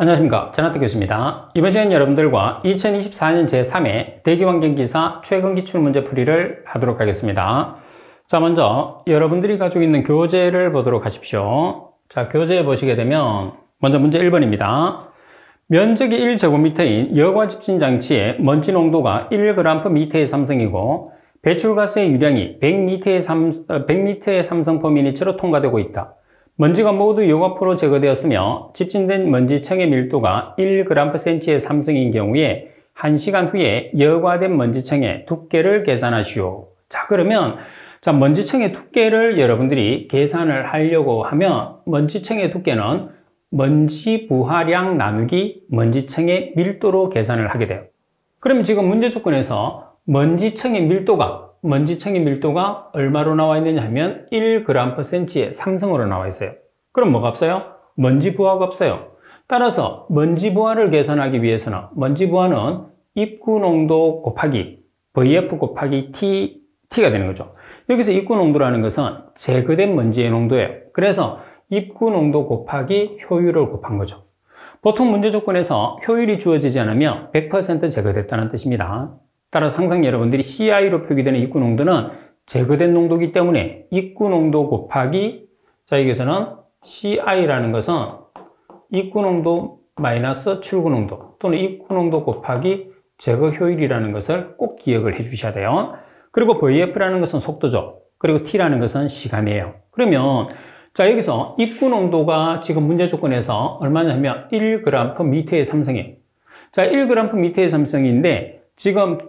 안녕하십니까, 전하태 교수입니다. 이번 시간 여러분들과 2024년 제3회 대기환경기사 최근 기출문제 풀이를 하도록 하겠습니다. 자, 먼저 여러분들이 가지고 있는 교재를 보도록 하십시오. 자, 교재 보시게 되면 먼저 문제 1번입니다. 면적이 1제곱미터인 여과집진장치의 먼지 농도가 1g/m의 삼성이고 배출가스의 유량이 100m의 삼성/m으로 통과되고 있다. 먼지가 모두 여과포로 제거되었으며 집진된 먼지층의 밀도가 1g/cm의 삼성인 경우에 1시간 후에 여과된 먼지층의 두께를 계산하시오. 자, 그러면 먼지층의 두께를 여러분들이 계산을 하려고 하면 먼지층의 두께는 먼지 부하량 나누기 먼지층의 밀도로 계산을 하게 돼요. 그럼 지금 문제 조건에서 먼지층의 밀도가 얼마로 나와 있느냐 하면 1g/cm의 삼성으로 나와 있어요. 그럼 뭐가 없어요? 먼지 부하가 없어요. 따라서 먼지 부하를 계산하기 위해서는 먼지 부하는 입구 농도 곱하기 VF 곱하기 T가 되는 거죠. 여기서 입구 농도라는 것은 제거된 먼지의 농도예요. 그래서 입구 농도 곱하기 효율을 곱한 거죠. 보통 문제 조건에서 효율이 주어지지 않으면 100% 제거됐다는 뜻입니다. 따라서 항상 여러분들이 CI로 표기되는 입구 농도는 제거된 농도이기 때문에 입구 농도 곱하기, 자, 여기서는 CI라는 것은 입구 농도 마이너스 출구 농도 또는 입구 농도 곱하기 제거 효율이라는 것을 꼭 기억을 해 주셔야 돼요. 그리고 VF라는 것은 속도죠. 그리고 T라는 것은 시간이에요. 그러면 자, 여기서 입구 농도가 지금 문제 조건에서 얼마냐면 1g/m의 삼성이에요. 자, 1g/m의 삼성인데 지금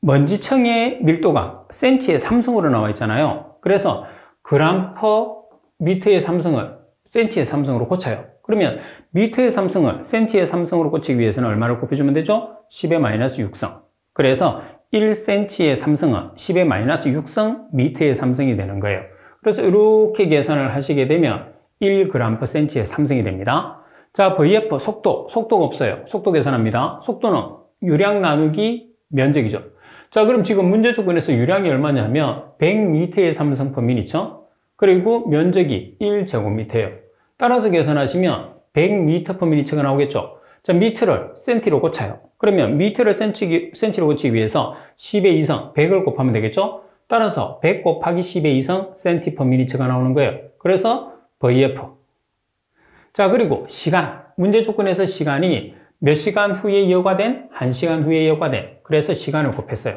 먼지층의 밀도가 센치의 삼성으로 나와 있잖아요. 그래서 g/m의 삼성을 센치의 삼성으로 고쳐요. 그러면 미터의 삼성을 센치의 삼성으로 고치기 위해서는 얼마를 곱해주면 되죠? 10의 마이너스 6성. 그래서 1cm의 삼성은 10의 마이너스 6성 미터의 삼성이 되는 거예요. 그래서 이렇게 계산을 하시게 되면 1g/cm의 삼성이 됩니다. 자, VF 속도가 없어요. 속도 계산합니다. 속도는 유량 나누기 면적이죠. 자, 그럼 지금 문제 조건에서 유량이 얼마냐면 100m의 삼성/m이죠. 그리고 면적이 1제곱미터예요. 따라서 계산하시면 100m/m가 나오겠죠. 자, 미터를 센티로 고쳐요. 그러면 미터를 센치로 고치기 위해서 10의 2성 100을 곱하면 되겠죠. 따라서 100 곱하기 10의 2성 cm/m가 나오는 거예요. 그래서 VF. 자, 그리고 시간. 문제 조건에서 시간이 몇 시간 후에 여과된? 1시간 후에 여과된. 그래서 시간을 곱했어요.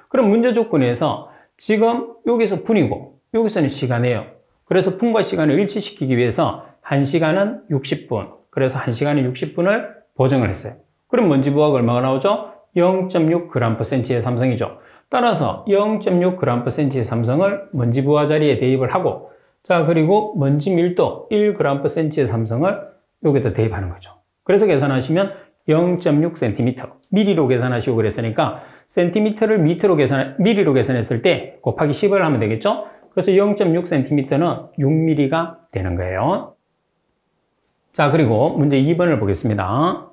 그럼 문제 조건에서 지금 여기서 분이고 여기서는 시간이에요. 그래서 분과 시간을 일치시키기 위해서 1시간은 60분. 그래서 1시간에 60분을 보정을 했어요. 그럼 먼지 부하가 얼마가 나오죠? 0.6g/cm의 삼성이죠. 따라서 0.6g/cm의 삼성을 먼지 부하 자리에 대입을 하고, 자, 그리고 먼지 밀도 1g/cm의 삼성을 여기다 대입하는 거죠. 그래서 계산하시면 0.6cm, 미리로 계산하시고 그랬으니까 센티미터를 미리로 계산했을 때 곱하기 10을 하면 되겠죠? 그래서 0.6cm는 6mm가 되는 거예요. 자, 그리고 문제 2번을 보겠습니다.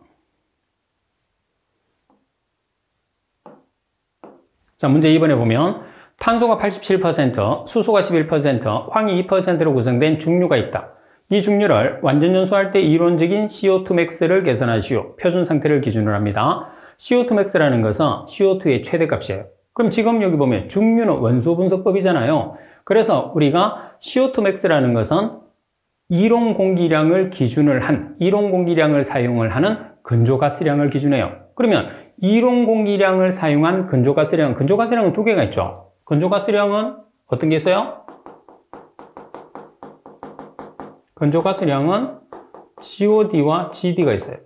자, 문제 2번에 보면 탄소가 87%, 수소가 11%, 황이 2%로 구성된 중류가 있다. 이 중류를 완전 연소할 때 이론적인 CO2max를 계산하시오. 표준 상태를 기준으로 합니다. CO2max라는 것은 CO2의 최대값이에요. 그럼 지금 여기 보면 중류는 원소 분석법이잖아요. 그래서 우리가 CO2max라는 것은 이론 공기량을 사용을 하는 건조가스량을 기준해요. 그러면 이론 공기량을 사용한 건조가스량은 두 개가 있죠. 건조가스량은 어떤 게 있어요? 건조가스량은 GOD와 GD가 있어요.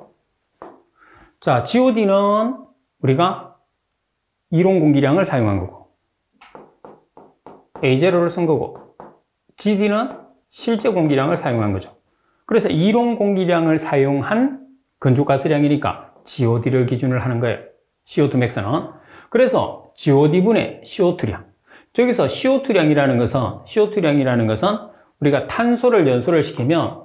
자, GOD는 우리가 이론 공기량을 사용한 거고 A0를 쓴 거고, GD는 실제 공기량을 사용한 거죠. 그래서 이론 공기량을 사용한 건조가스량이니까 GOD를 기준을 하는 거예요. CO2max는. 그래서 GOD분의 CO2량. 저기서 CO2량이라는 것은 우리가 탄소를 연소를 시키면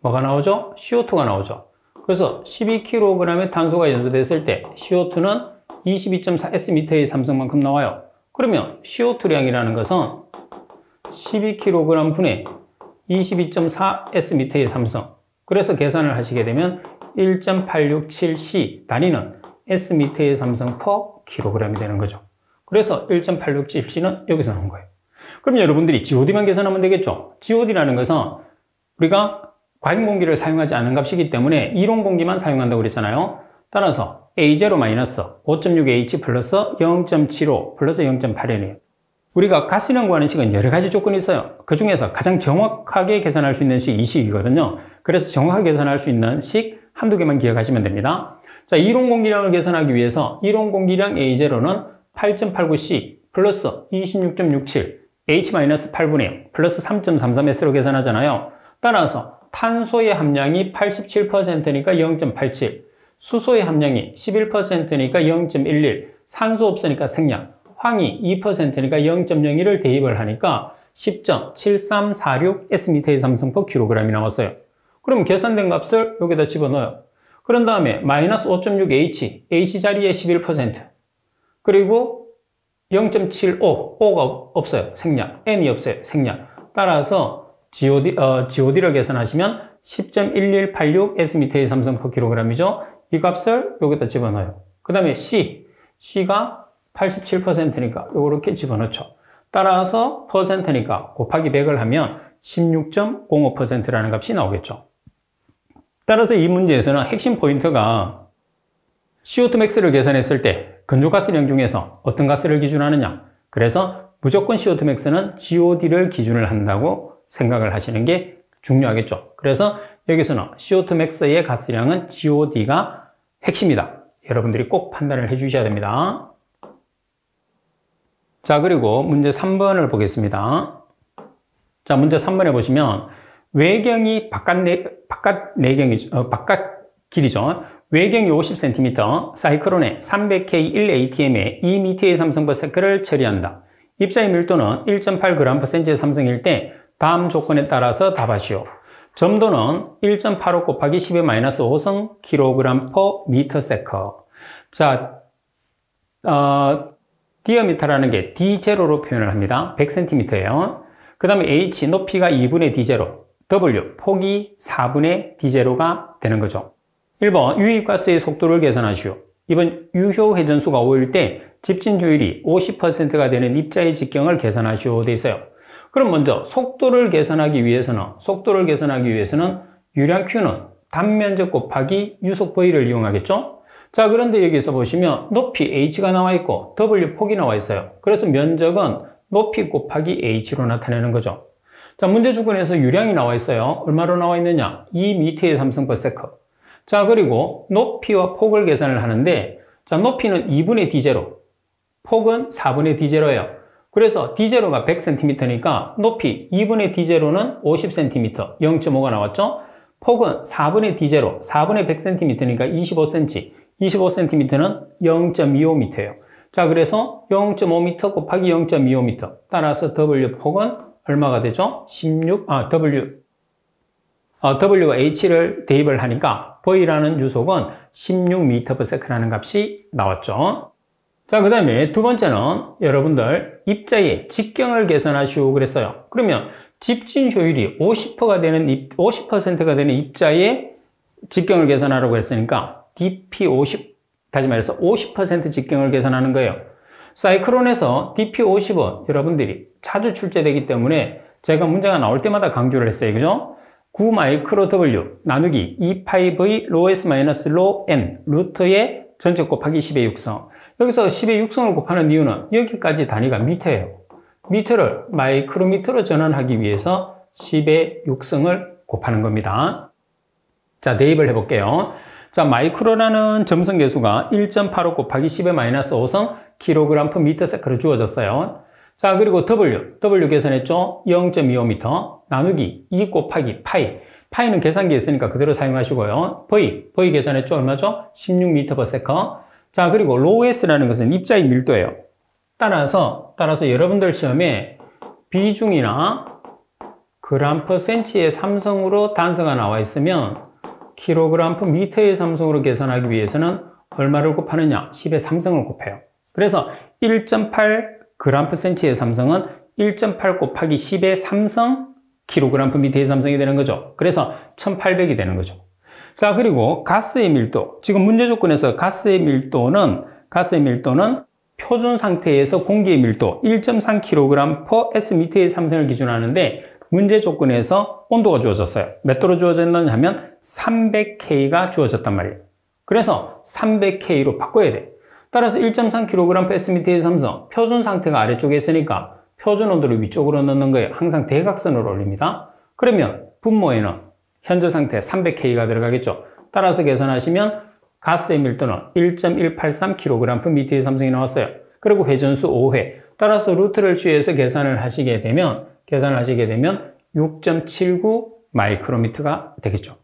뭐가 나오죠? CO2가 나오죠. 그래서 12kg의 탄소가 연소됐을 때 CO2는 22.4Sm의 삼성만큼 나와요. 그러면 CO2량이라는 것은 12kg 분의 22.4Sm의 삼성. 그래서 계산을 하시게 되면 1.867C 단위는 S미터의 삼성 per 킬로그램이 되는 거죠. 그래서 1.867C는 여기서 나온 거예요. 그럼 여러분들이 GOD만 계산하면 되겠죠? GOD라는 것은 우리가 과잉공기를 사용하지 않은 값이기 때문에 이론공기만 사용한다고 그랬잖아요. 따라서 A0 마이너스 5.6H 플러스 0.75 플러스 0.8N이에요. 우리가 가스량 구하는 식은 여러 가지 조건이 있어요. 그 중에서 가장 정확하게 계산할 수 있는 식 이 식이거든요. 그래서 정확하게 계산할 수 있는 식 한두 개만 기억하시면 됩니다. 자, 이론 공기량을 계산하기 위해서 이론 공기량 A0는 8.89C 플러스 26.67 H-8분의 0 플러스 3.33S로 계산하잖아요. 따라서 탄소의 함량이 87%니까 0.87, 수소의 함량이 11%니까 0.11, 산소 없으니까 생략, 황이 2%니까 0.01을 대입을 하니까 10.7346 S미터의 삼성 per 킬로그램이 나왔어요. 그럼 계산된 값을 여기다 집어넣어요. 그런 다음에 마이너스 5.6H, H 자리에 11%, 그리고 0.75, O가 없어요. 생략. N이 없어요. 생략. 따라서 GOD를 계산하시면 10.1186 S미터의 삼성 per 킬로그램이죠. 이 값을 여기다 집어넣어요. 그 다음에 C가 87%니까 이렇게 집어넣죠. 따라서 퍼센트니까 곱하기 100을 하면 16.05%라는 값이 나오겠죠. 따라서 이 문제에서는 핵심 포인트가 CO2 max를 계산했을 때 건조가스량 중에서 어떤 가스를 기준하느냐. 그래서 무조건 CO2 max는 GOD를 기준을 한다고 생각을 하시는 게 중요하겠죠. 그래서 여기서는 CO2 max의 가스량은 GOD가 핵심이다. 여러분들이 꼭 판단을 해 주셔야 됩니다. 자, 그리고 문제 3번을 보겠습니다. 자, 문제 3번에 보시면 외경이 바깥 길이죠. 외경이 50cm, 사이클론에 300K 1ATM에 2m의 삼성 per sec를 처리한다. 입자의 밀도는 1.8g/cm의 삼성일 때 다음 조건에 따라서 답하시오. 점도는 1.85 곱하기 10의 마이너스 5성 kg/m/s. 자, 디아미터라는 게 D0로 표현을 합니다. 100cm예요. 그 다음에 H, 높이가 2분의 D0, W, 폭이 4분의 D0가 되는 거죠. 1번, 유입가스의 속도를 계산하시오. 2번, 유효 회전수가 5일 때 집진 효율이 50%가 되는 입자의 직경을 계산하시오 돼 있어요. 그럼 먼저 속도를 계산하기 위해서는 유량 Q는 단면적 곱하기 유속 V를 이용하겠죠? 자, 그런데 여기서 보시면 높이 H가 나와 있고 W 폭이 나와 있어요. 그래서 면적은 높이 곱하기 H로 나타내는 거죠. 자, 문제 조건에서 유량이 나와 있어요. 얼마로 나와 있느냐? 2m의 삼성 per sec. 자, 그리고 높이와 폭을 계산을 하는데, 자, 높이는 2분의 D0, 폭은 4분의 D0예요. 그래서 D0가 100cm니까 높이 2분의 D0는 50cm, 0.5가 나왔죠? 폭은 4분의 D0, 4분의 100cm니까 25cm, 25cm는 0.25m예요. 자, 그래서 0.5m 곱하기 0.25m. 따라서 W 폭은 얼마가 되죠? W와 H를 대입을 하니까 V라는 유속은 16m/s라는 값이 나왔죠. 자, 그 다음에 두 번째는 여러분들 입자의 직경을 계산하시오 그랬어요. 그러면 집진 효율이 50%가 되는 입자의 직경을 계산하라고 했으니까 DP50, 다시 말해서 50% 직경을 계산하는 거예요. 사이클론에서 DP50은 여러분들이 자주 출제되기 때문에 제가 문제가 나올 때마다 강조를 했어요. 그죠? 9 마이크로 W 나누기 2파이 rho s rho n 루트의 전체 곱하기 10의 6성. 여기서 10의 6성을 곱하는 이유는 여기까지 단위가 미터예요. 미터를 마이크로미터로 전환하기 위해서 10의 6성을 곱하는 겁니다. 자, 대입을 해볼게요. 자, 마이크로라는 점성 계수가 1.85 곱하기 10의 마이너스 5성 kg/ms로 주어졌어요. 자, 그리고 W 계산했죠? 0.25m 나누기 2 곱하기 파이는 계산기에 있으니까 그대로 사용하시고요. V 계산했죠? 얼마죠? 16m/s. 자, 그리고 rho s라는 것은 입자의 밀도예요. 따라서 여러분들 시험에 비중이나 g/cm의 삼성으로 단서가 나와 있으면 kg/m의 삼성으로 계산하기 위해서는 얼마를 곱하느냐? 10의 3성을 곱해요. 그래서 1.8g/cm의 삼성은 1.8 곱하기 10의 3성 kg/m의 삼성이 되는 거죠. 그래서 1800이 되는 거죠. 자, 그리고 가스의 밀도. 지금 문제 조건에서 가스의 밀도는 표준 상태에서 공기의 밀도 1.3kg/s/m의 삼성을 기준으로 하는데 문제 조건에서 온도가 주어졌어요. 몇 도로 주어졌느냐 하면 300K가 주어졌단 말이에요. 그래서 300K로 바꿔야 돼. 따라서 1.3kg/s/m의 삼성 표준 상태가 아래쪽에 있으니까 표준 온도를 위쪽으로 넣는 거예요. 항상 대각선으로 올립니다. 그러면 분모에는 현재 상태 300K가 들어가겠죠. 따라서 계산하시면 가스의 밀도는 1.183kg/m의 삼성이 나왔어요. 그리고 회전수 5회. 따라서 루트를 취해서 계산을 하시게 되면 6.79 마이크로미터가 되겠죠.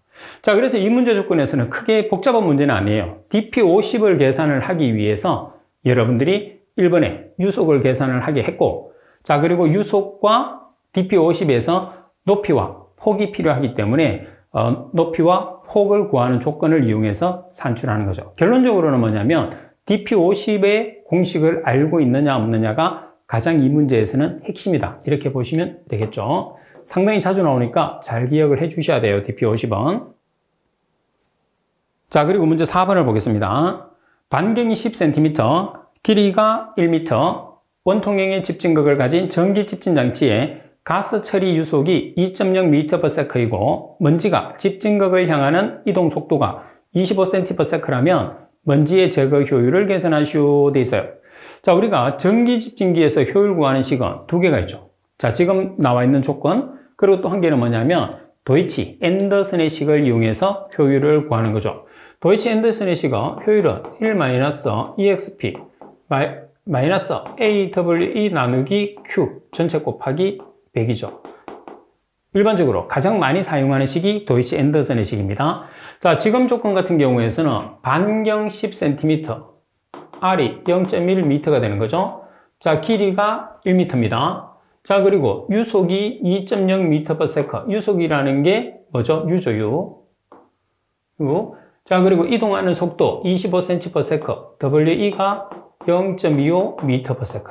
자, 그래서 이 문제 조건에서는 크게 복잡한 문제는 아니에요. DP50을 계산을 하기 위해서 여러분들이 1번에 유속을 계산을 하게 했고, 자, 그리고 유속과 DP50에서 높이와 폭이 필요하기 때문에 높이와 폭을 구하는 조건을 이용해서 산출하는 거죠. 결론적으로는 뭐냐면 DP50의 공식을 알고 있느냐 없느냐가 가장 이 문제에서는 핵심이다. 이렇게 보시면 되겠죠. 상당히 자주 나오니까 잘 기억을 해 주셔야 돼요. DP50은. 자, 그리고 문제 4번을 보겠습니다. 반경이 10cm, 길이가 1m, 원통형의 집진극을 가진 전기 집진장치에 가스 처리 유속이 2.0m/s이고 먼지가 집진극을 향하는 이동 속도가 25cm/s라면 먼지의 제거 효율을 계산하시오 돼 있어요. 자, 우리가 전기 집진기에서 효율 구하는 식은 두 개가 있죠. 자, 지금 나와 있는 조건, 그리고 또 한 개는 뭐냐면 도이치 앤더슨의 식을 이용해서 효율을 구하는 거죠. 도이치 앤더슨의 식은 효율은 1-EXP AWE 나누기 Q 전체 곱하기 100이죠. 일반적으로 가장 많이 사용하는 식이 도이치 앤더슨의 식입니다. 자, 지금 조건 같은 경우에서는 반경 10cm, R이 0.1m가 되는 거죠. 자, 길이가 1m입니다. 자, 그리고 유속이 2.0m/s. 유속이라는 게 뭐죠? 유죠, 유. 자, 그리고 이동하는 속도 25cm/s. WE가 0.25m/s.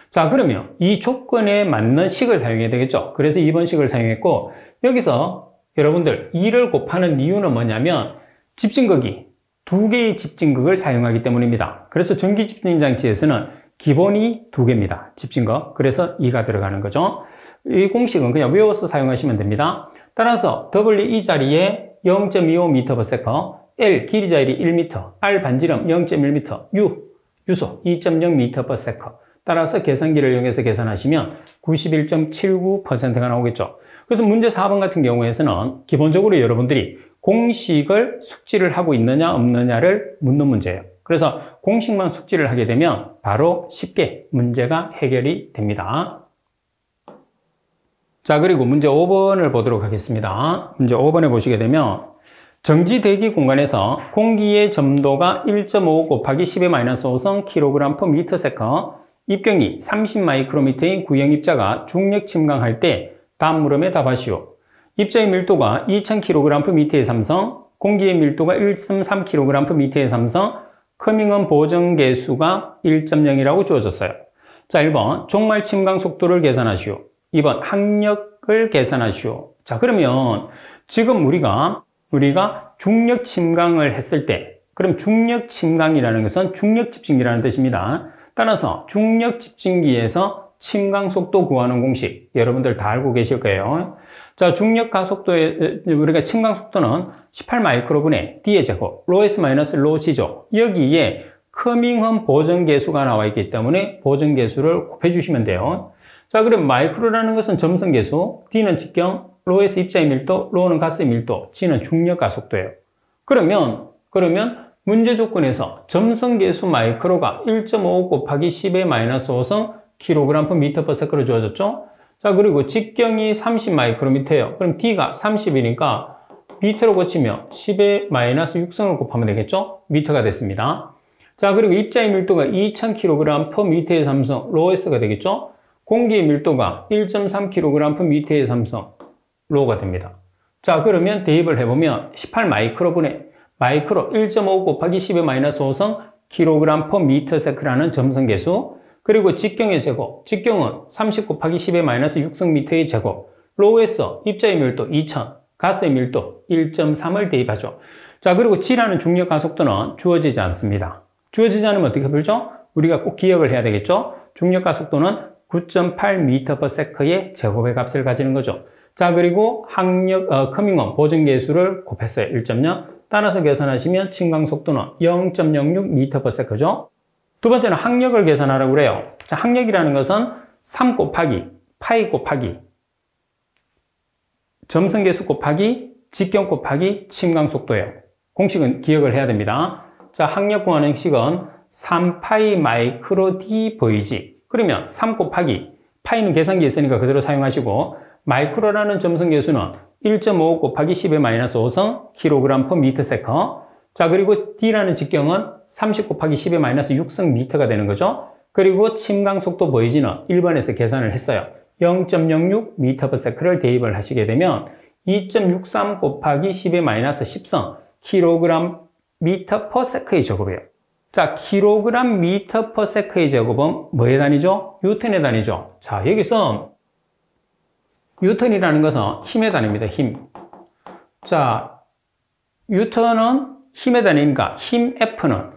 자, 그러면 이 조건에 맞는 식을 사용해야 되겠죠. 그래서 2번 식을 사용했고, 여기서 여러분들 2를 곱하는 이유는 뭐냐면 집진극이 두 개의 집진극을 사용하기 때문입니다. 그래서 전기 집진 장치에서는 기본이 두 개입니다. 집진극. 그래서 2가 들어가는 거죠. 이 공식은 그냥 외워서 사용하시면 됩니다. 따라서 WE 자리에 0.25m/s, L 길이 자리 1m, R 반지름 0.1m, 유속 2.0m/s. 따라서 계산기를 이용해서 계산하시면 91.79%가 나오겠죠. 그래서 문제 4번 같은 경우에서는 기본적으로 여러분들이 공식을 숙지를 하고 있느냐 없느냐를 묻는 문제예요. 그래서 공식만 숙지를 하게 되면 바로 쉽게 문제가 해결이 됩니다. 자, 그리고 문제 5번을 보도록 하겠습니다. 문제 5번에 보시게 되면 정지 대기 공간에서 공기의 점도가 1.5 곱하기 10^-5성 kg/m/s, 입경이 30마이크로미터인 구형 입자가 중력 침강할 때 다음 물음에 답하시오. 입자의 밀도가 2000kg/m의 삼성, 공기의 밀도가 1.3kg/m의 삼성, 커밍엄 보정계수가 1.0이라고 주어졌어요. 자, 1번 종말 침강 속도를 계산하시오. 2번 항력을 계산하시오. 자, 그러면 지금 우리가 중력 침강을 했을 때, 그럼 중력 침강이라는 것은 중력 집진기라는 뜻입니다. 따라서 중력 집진기에서 침강 속도 구하는 공식 여러분들 다 알고 계실 거예요. 자, 중력 가속도에 우리가 침강 속도는 18마이크로분의 D의 제곱, 로S 마이너스 로 G죠. 여기에 커밍엄 보정계수가 나와 있기 때문에 보정계수를 곱해주시면 돼요. 자, 그럼 마이크로라는 것은 점성계수, D는 직경, 로에서 입자의 밀도, 로는 가스의 밀도, G는 중력 가속도예요. 그러면 문제 조건에서 점성계수 마이크로가 1.5 곱하기 10^-5성 kg/m/s로 주어졌죠. 자, 그리고 직경이 30 마이크로미터예요. 그럼 D가 30이니까 미터로 고치면 10^-6성을 곱하면 되겠죠? 미터가 됐습니다. 자, 그리고 입자의 밀도가 2000kg/m의 삼성, 로S가 되겠죠? 공기의 밀도가 1.3kg/m의 삼성, 로가 됩니다. 자, 그러면 대입을 해보면 18 마이크로분의 마이크로 1.5 곱하기 10^-5성 kg/ms라는 점성계수, 그리고 직경의 제곱, 직경은 30 곱하기 10^-6성 미터의 제곱, 로에서 입자의 밀도 2000, 가스의 밀도 1.3을 대입하죠. 자, 그리고 G라는 중력 가속도는 주어지지 않습니다. 주어지지 않으면 어떻게 풀죠? 우리가 꼭 기억을 해야 되겠죠? 중력 가속도는 9.8m/s의 제곱의 값을 가지는 거죠. 자, 그리고 항력, 커밍원 보증계수를 곱했어요. 1.0. 따라서 계산하시면 침강 속도는 0.06m/s죠. 두 번째는 항력을 계산하라고 그래요. 자, 항력이라는 것은 3 곱하기 파이 곱하기 점성계수 곱하기 직경 곱하기 침강 속도예요. 공식은 기억을 해야 됩니다. 자, 항력 구하는 식은 3파이 마이크로 d 보이지. 그러면 3 곱하기 파이는 계산기 있으니까 그대로 사용하시고 마이크로라는 점성계수는 1.5 곱하기 10의 마이너스 5성 kg/m/s. 자, 그리고 d라는 직경은 30 곱하기 10의 마이너스 6성 미터가 되는 거죠. 그리고 침강 속도 보이지는 1번에서 계산을 했어요. 0.06m/s를 대입을 하시게 되면 2.63 곱하기 10의 마이너스 10성 kg/m의 제곱이에요. 자, kg/m의 제곱은 뭐의 단위죠? 뉴턴의 단위죠. 자, 여기서 뉴턴이라는 것은 힘의 단위입니다. 힘. 자, 뉴턴은 힘의 단위니까 힘 F는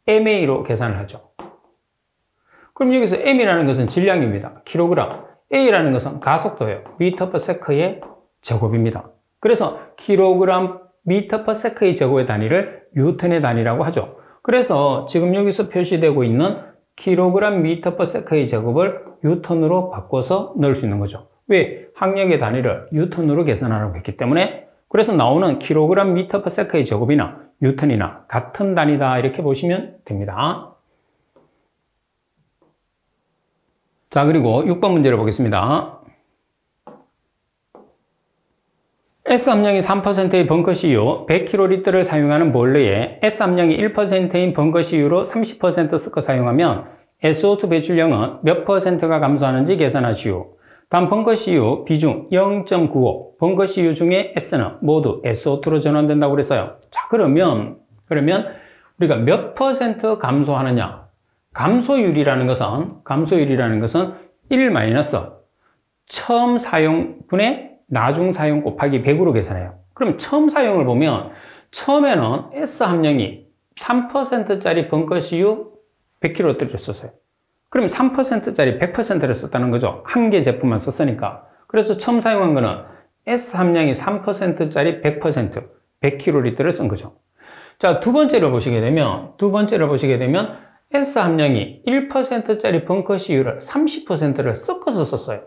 MA로 계산을 하죠. 그럼 여기서 M이라는 것은 질량입니다. 킬로그램. A라는 것은 가속도예요. m/s의 제곱입니다. 그래서 kg/m의 제곱의 단위를 뉴턴의 단위라고 하죠. 그래서 지금 여기서 표시되고 있는 kg/m의 제곱을 뉴턴으로 바꿔서 넣을 수 있는 거죠. 왜? 항력의 단위를 뉴턴으로 계산하라고 했기 때문에. 그래서 나오는 kg/m의 제곱이나 뉴턴이나 같은 단위다 이렇게 보시면 됩니다. 자, 그리고 6번 문제를 보겠습니다. S함량이 3%의 벙커CU 100kL를 사용하는 보일러에 S함량이 1%인 벙커CU로 30% 섞어 사용하면 SO2 배출량은 몇 %가 감소하는지 계산하시오. 단 벙커CU 비중 0.95, 벙커CU 중에 S는 모두 SO2로 전환된다고 그랬어요. 자, 그러면 우리가 몇 % 감소하느냐? 감소율이라는 것은 1 마이너스 처음 사용분의 나중 사용 곱하기 100으로 계산해요. 그럼 처음 사용을 보면 처음에는 S 함량이 3%짜리 벙커CU 100kg를 썼어요. 그럼 3%짜리 100%를 썼다는 거죠. 한 개 제품만 썼으니까. 그래서 처음 사용한 거는 S 함량이 3%짜리 100%, 100kg를 쓴 거죠. 자, 두 번째를 보시게 되면 S 함량이 1%짜리 벙커CU를 30%를 섞어서 썼어요.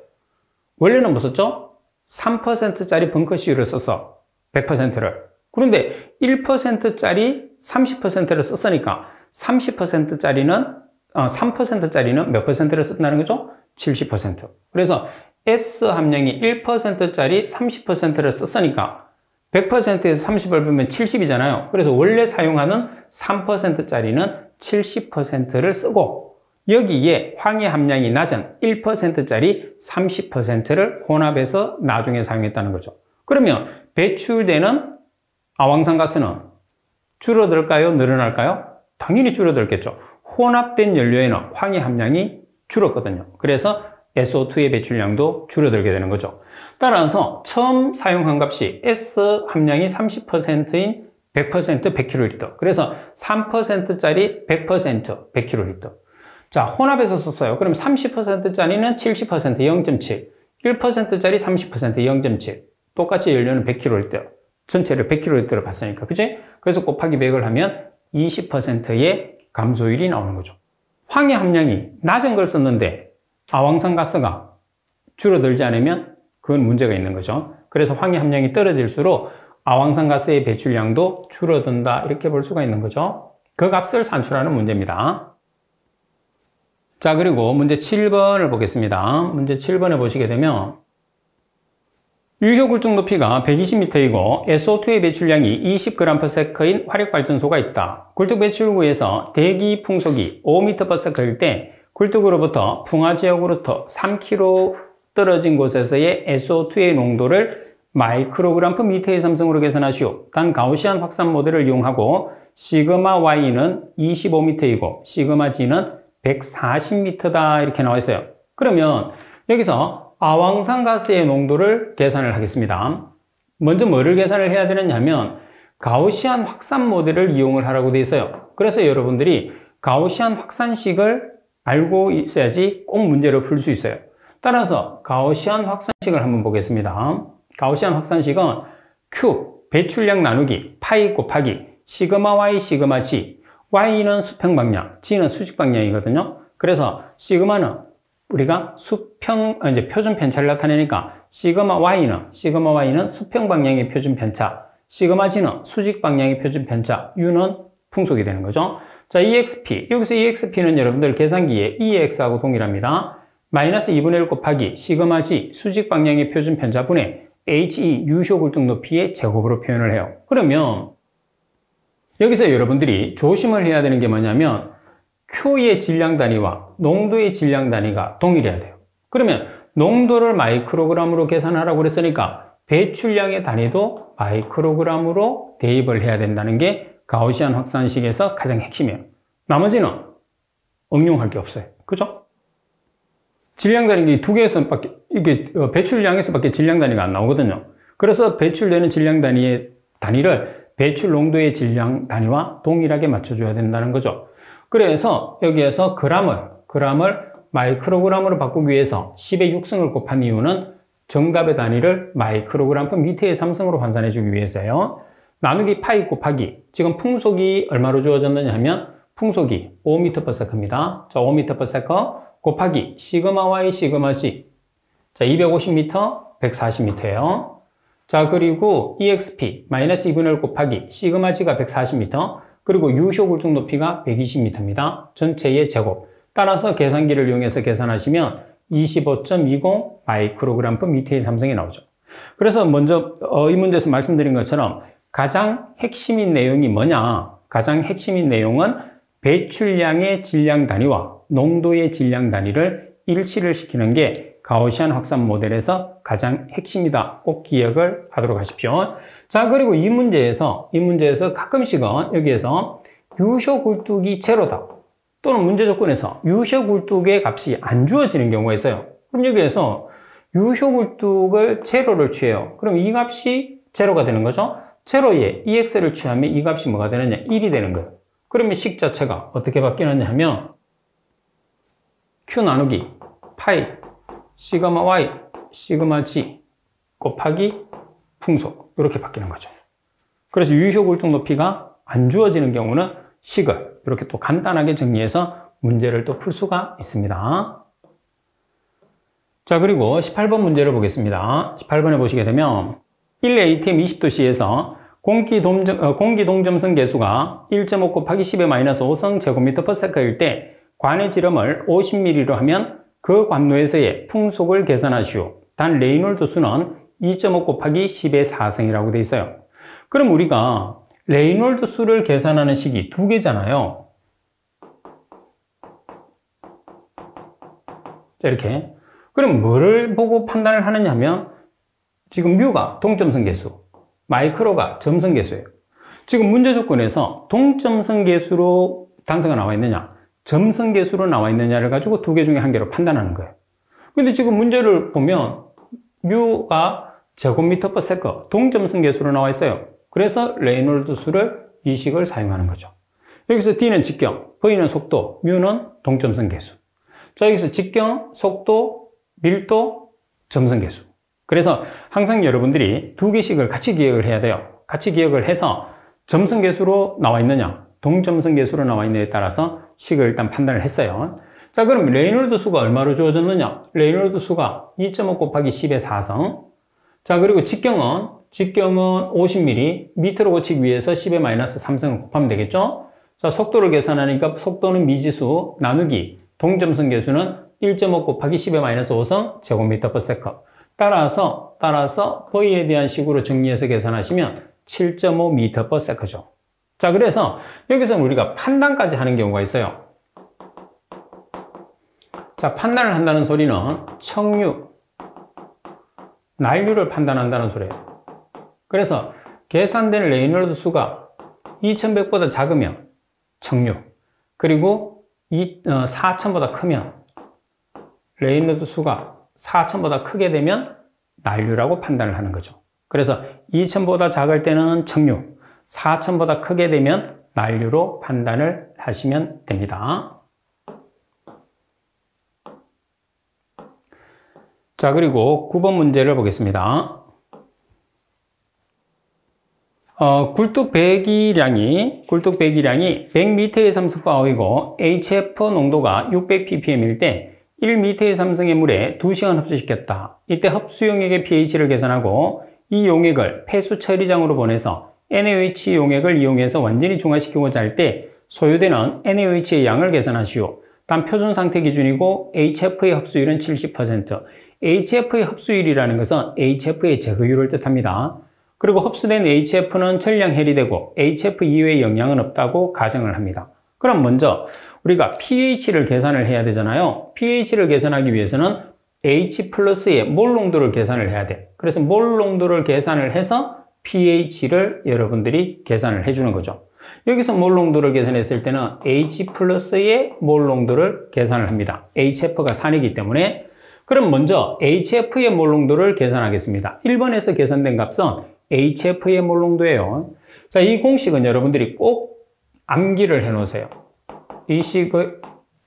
원래는 뭐 썼죠? 3%짜리 벙커CU를 썼어. 100%를. 그런데 1%짜리 30%를 썼으니까 30%짜리는 3%짜리는 몇 %를 썼다는 거죠? 70%. 그래서 S 함량이 1%짜리 30%를 썼으니까 100%에서 30을 보면 70이잖아요. 그래서 원래 사용하는 3%짜리는 70%를 쓰고 여기에 황해 함량이 낮은 1%짜리 30%를 혼합해서 나중에 사용했다는 거죠. 그러면 배출되는 아황산가스는 줄어들까요? 늘어날까요? 당연히 줄어들겠죠. 혼합된 연료에는 황해 함량이 줄었거든요. 그래서 SO2의 배출량도 줄어들게 되는 거죠. 따라서 처음 사용한 값이 S 함량이 30%인 100% 100kL. 그래서 3%짜리 100% 100kL. 자, 혼합해서 썼어요. 그럼 30%짜리는 70% 0.7, 1%짜리 30% 0.7. 똑같이 연료는 100kL. 전체를 100kL로 봤으니까. 그치? 그래서 곱하기 100을 하면 20%의 감소율이 나오는 거죠. 황해 함량이 낮은 걸 썼는데 아황산가스가 줄어들지 않으면 그건 문제가 있는 거죠. 그래서 황해 함량이 떨어질수록 아황산가스의 배출량도 줄어든다 이렇게 볼 수가 있는 거죠. 그 값을 산출하는 문제입니다. 자, 그리고 문제 7번을 보겠습니다. 문제 7번에 보시게 되면 유효 굴뚝 높이가 120m이고 SO2의 배출량이 20g/s인 화력발전소가 있다. 굴뚝 배출구에서 대기 풍속이 5m/s일 때 굴뚝으로부터 풍화지역으로부터 3km 떨어진 곳에서의 SO2의 농도를 마이크로그램/m의 삼성으로 계산하시오. 단 가우시안 확산 모델을 이용하고 시그마 Y는 25m이고 시그마 G는 140m다 이렇게 나와 있어요. 그러면 여기서 아황산가스의 농도를 계산을 하겠습니다. 먼저 뭐를 계산을 해야 되느냐 하면 가우시안 확산 모델을 이용을 하라고 되어 있어요. 그래서 여러분들이 가우시안 확산식을 알고 있어야지 꼭 문제를 풀 수 있어요. 따라서 가우시안 확산식을 한번 보겠습니다. 가우시안 확산식은 Q, 배출량 나누기 파이 곱하기 시그마 Y, 시그마 G. Y는 수평 방향, G는 수직 방향이거든요. 그래서 시그마는 우리가 이제 표준 편차를 나타내니까 시그마 Y는 수평 방향의 표준 편차, 시그마 G는 수직 방향의 표준 편차, U는 풍속이 되는 거죠. 자, EXP. 여기서 EXP는 여러분들 계산기에 EX하고 동일합니다. 마이너스 2분의 1 곱하기 시그마 G 수직 방향의 표준 편차분의 HE 유효 굴뚝 높이의 제곱으로 표현을 해요. 그러면 여기서 여러분들이 조심을 해야 되는 게 뭐냐면 Q의 질량 단위와 농도의 질량 단위가 동일해야 돼요. 그러면 농도를 마이크로그램으로 계산하라고 그랬으니까 배출량의 단위도 마이크로그램으로 대입을 해야 된다는 게 가우시안 확산식에서 가장 핵심이에요. 나머지는 응용할 게 없어요. 그죠? 질량 단위가 두 개에서밖에, 이게 배출량에서밖에 질량 단위가 안 나오거든요. 그래서 배출되는 질량 단위를 배출 농도의 질량 단위와 동일하게 맞춰줘야 된다는 거죠. 그래서 여기에서 gram을 마이크로그램으로 바꾸기 위해서 10의 6승을 곱한 이유는 정답의 단위를 마이크로그램 per 미터의 3승으로 환산해 주기 위해서요. 나누기 파이 곱하기, 지금 풍속이 얼마로 주어졌느냐 하면 풍속이 5m/s입니다. 자, 5m/s 곱하기 시그마 Y, 시그마 G. 자, 250m, 140m예요. 자, 그리고 EXP, 마이너스 2분의 1 곱하기 시그마 G가 140m, 그리고 유효 굴뚝 높이가 120m입니다. 전체의 제곱. 따라서 계산기를 이용해서 계산하시면 25.20 마이크로그램 per 미터의 3승이 나오죠. 그래서 먼저 이 문제에서 말씀드린 것처럼 가장 핵심인 내용이 뭐냐? 가장 핵심인 내용은 배출량의 질량 단위와 농도의 질량 단위를 일치를 시키는 게 가우시안 확산 모델에서 가장 핵심이다. 꼭 기억을 하도록 하십시오. 자, 그리고 이 문제에서 가끔씩은 여기에서 유효 굴뚝이 제로다. 또는 문제 조건에서 유효 굴뚝의 값이 안 주어지는 경우가 있어요. 그럼 여기에서 유효 굴뚝을 제로를 취해요. 그럼 이 값이 제로가 되는 거죠. 제로에 EX를 취하면 이 값이 뭐가 되느냐? 1이 되는 거예요. 그러면 식 자체가 어떻게 바뀌느냐 하면 Q 나누기 파이 시그마 Y, 시그마 G 곱하기 풍속 이렇게 바뀌는 거죠. 그래서 유효 굴뚝 높이가 안 주어지는 경우는 식을 이렇게 또 간단하게 정리해서 문제를 또 풀 수가 있습니다. 자, 그리고 18번 문제를 보겠습니다. 18번에 보시게 되면 1ATM 20도씨에서 공기 동점성 계수가 1.5 곱하기 10의 마이너스 5성 제곱미터 per sec일 때 관의 지름을 50mm로 하면 그 관로에서의 풍속을 계산하시오. 단 레이놀드 수는 2.5 곱하기 10의 4승이라고 되어 있어요. 그럼 우리가 레이놀드 수를 계산하는 식이 두 개잖아요. 자, 이렇게. 그럼 뭐를 보고 판단을 하느냐 하면 지금 뮤가 동점성 계수, 마이크로가 점성 계수예요. 지금 문제 조건에서 동점성 계수로 단서가 나와 있느냐, 점성 계수로 나와 있느냐를 가지고 두 개 중에 한 개로 판단하는 거예요. 근데 지금 문제를 보면 뮤가 제곱미터 per second 동점성 계수로 나와 있어요. 그래서 레이놀드 수를 이 식을 사용하는 거죠. 여기서 D는 직경, V는 속도, 뮤는 동점성 계수. 자, 여기서 직경, 속도, 밀도, 점성 계수. 그래서 항상 여러분들이 두 개씩을 같이 기억을 해야 돼요. 같이 기억을 해서 점성 계수로 나와 있느냐, 동점성 계수로 나와 있느냐에 따라서 식을 일단 판단을 했어요. 자, 그럼 레이놀드 수가 얼마로 주어졌느냐? 레이놀드 수가 2.5 곱하기 10의 4성. 자, 그리고 직경은 50mm, 미터로 고치기 위해서 10의 마이너스 3승을 곱하면 되겠죠? 자, 속도를 계산하니까 속도는 미지수 나누기 동점성 계수는 1.5 곱하기 10의 마이너스 5성 제곱미터 per second. 따라서 V에 대한 식으로 정리해서 계산하시면 7.5m per second죠. 자, 그래서 여기서 우리가 판단까지 하는 경우가 있어요. 자, 판단을 한다는 소리는 척류, 난류를 판단한다는 소리예요. 그래서 계산된 레이놀드 수가 2100보다 작으면 척류, 그리고 4000보다 크면 레이놀드 수가 4000보다 크게 되면 난류라고 판단을 하는 거죠. 그래서 2000보다 작을 때는 청류, 4000보다 크게 되면 만류로 판단을 하시면 됩니다. 자, 그리고 9번 문제를 보겠습니다. 굴뚝 배기량이 100m의 삼성파워이고 HF 농도가 600ppm일 때 1m의 삼성의 물에 2시간 흡수시켰다. 이때 흡수 용액의 pH를 계산하고 이 용액을 폐수 처리장으로 보내서 NaOH 용액을 이용해서 완전히 중화시키고자 할 때 소요되는 NaOH의 양을 계산하시오. 단 표준 상태 기준이고 HF의 흡수율은 70%. HF의 흡수율이라는 것은 HF의 제거율을 뜻합니다. 그리고 흡수된 HF는 전량 해리되고 HF 이외의 영향은 없다고 가정을 합니다. 그럼 먼저 우리가 pH를 계산을 해야 되잖아요. pH를 계산하기 위해서는 H 플러스의 몰 농도를 계산을 해야 돼. 그래서 몰 농도를 계산을 해서 pH를 여러분들이 계산을 해주는 거죠. 여기서 몰 농도를 계산했을 때는 H 플러스의 몰 농도를 계산을 합니다. HF가 산이기 때문에. 그럼 먼저 HF의 몰 농도를 계산하겠습니다. 1번에서 계산된 값은 HF의 몰 농도예요. 자, 이 공식은 여러분들이 꼭 암기를 해 놓으세요.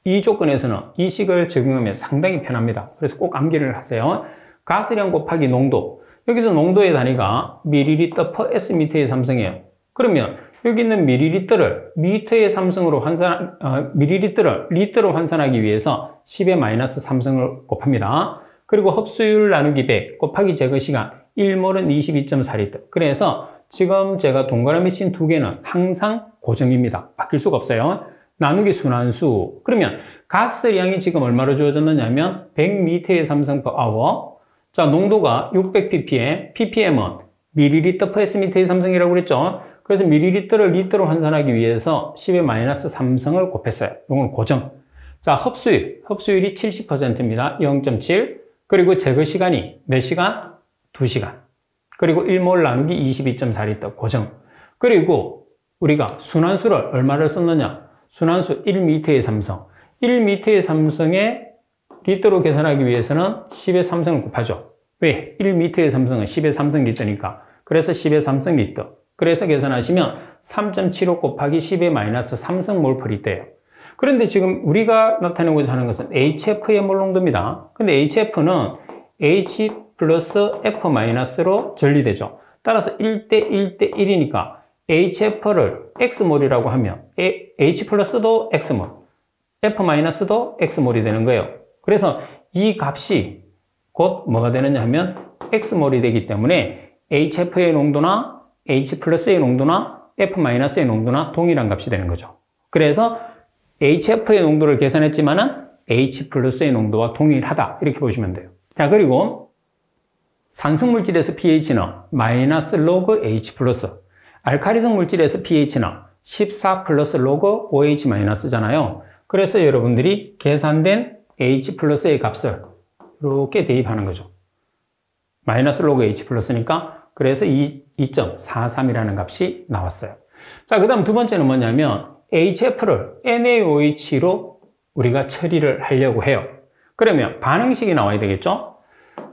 이 조건에서는 이 식을 적용하면 상당히 편합니다. 그래서 꼭 암기를 하세요. 가스량 곱하기 농도. 여기서 농도의 단위가 ml per Sm의 삼성이에요. 그러면 여기 있는 ml를 미터의 삼성으로 ml를 리터로 환산하기 위해서 10의 마이너스 3성을 곱합니다. 그리고 흡수율 나누기 100 곱하기 제거 시간 1몰은 22.4리터. 그래서 지금 제가 동그라미 친 두 개는 항상 고정입니다. 바뀔 수가 없어요. 나누기 순환수. 그러면 가스량이 지금 얼마로 주어졌느냐면 100m의 삼성 per hour. 자, 농도가 600ppm, ppm은 ml per S의 삼성이라고 그랬죠. 그래서 ml를 리터로 환산하기 위해서 10의 마이너스 3성을 곱했어요. 이건 고정. 자, 흡수율이 70%입니다. 0.7. 그리고 제거 시간이 몇 시간? 2시간. 그리고 1몰 나누기 22.4리터 고정. 그리고 우리가 순환수를 얼마를 썼느냐? 순환수 1m의 삼성. 1m의 삼성에 리터로 계산하기 위해서는 10의 삼성을 곱하죠. 왜? 1m의 삼성은 10의 삼성 리터니까. 그래서 10의 삼성 리터. 그래서 계산하시면 3.75 곱하기 10의 마이너스 3성 몰 퍼 리터예요. 그런데 지금 우리가 나타내고자 하는 것은 HF의 몰 농도입니다. 근데 HF는 H 플러스 F 마이너스로 전리되죠. 따라서 1대 1대 1이니까 HF를 X몰이라고 하면 H 플러스도 X몰, F 마이너스도 X몰이 되는 거예요. 그래서 이 값이 곧 뭐가 되느냐 하면 X몰이 되기 때문에 HF의 농도나 H 플러스의 농도나 F 마이너스의 농도나 동일한 값이 되는 거죠. 그래서 HF의 농도를 계산했지만은 H 플러스의 농도와 동일하다. 이렇게 보시면 돼요. 자, 그리고 산성물질에서 pH는 마이너스 로그 H 플러스, 알카리성 물질에서 pH는 14 플러스 로그 OH 마이너스잖아요. 그래서 여러분들이 계산된 H 플러스의 값을 이렇게 대입하는 거죠. 마이너스 로그 H 플러스니까 그래서 2.43이라는 값이 나왔어요. 자, 그 다음 두 번째는 뭐냐면 HF를 NaOH로 우리가 처리를 하려고 해요. 그러면 반응식이 나와야 되겠죠?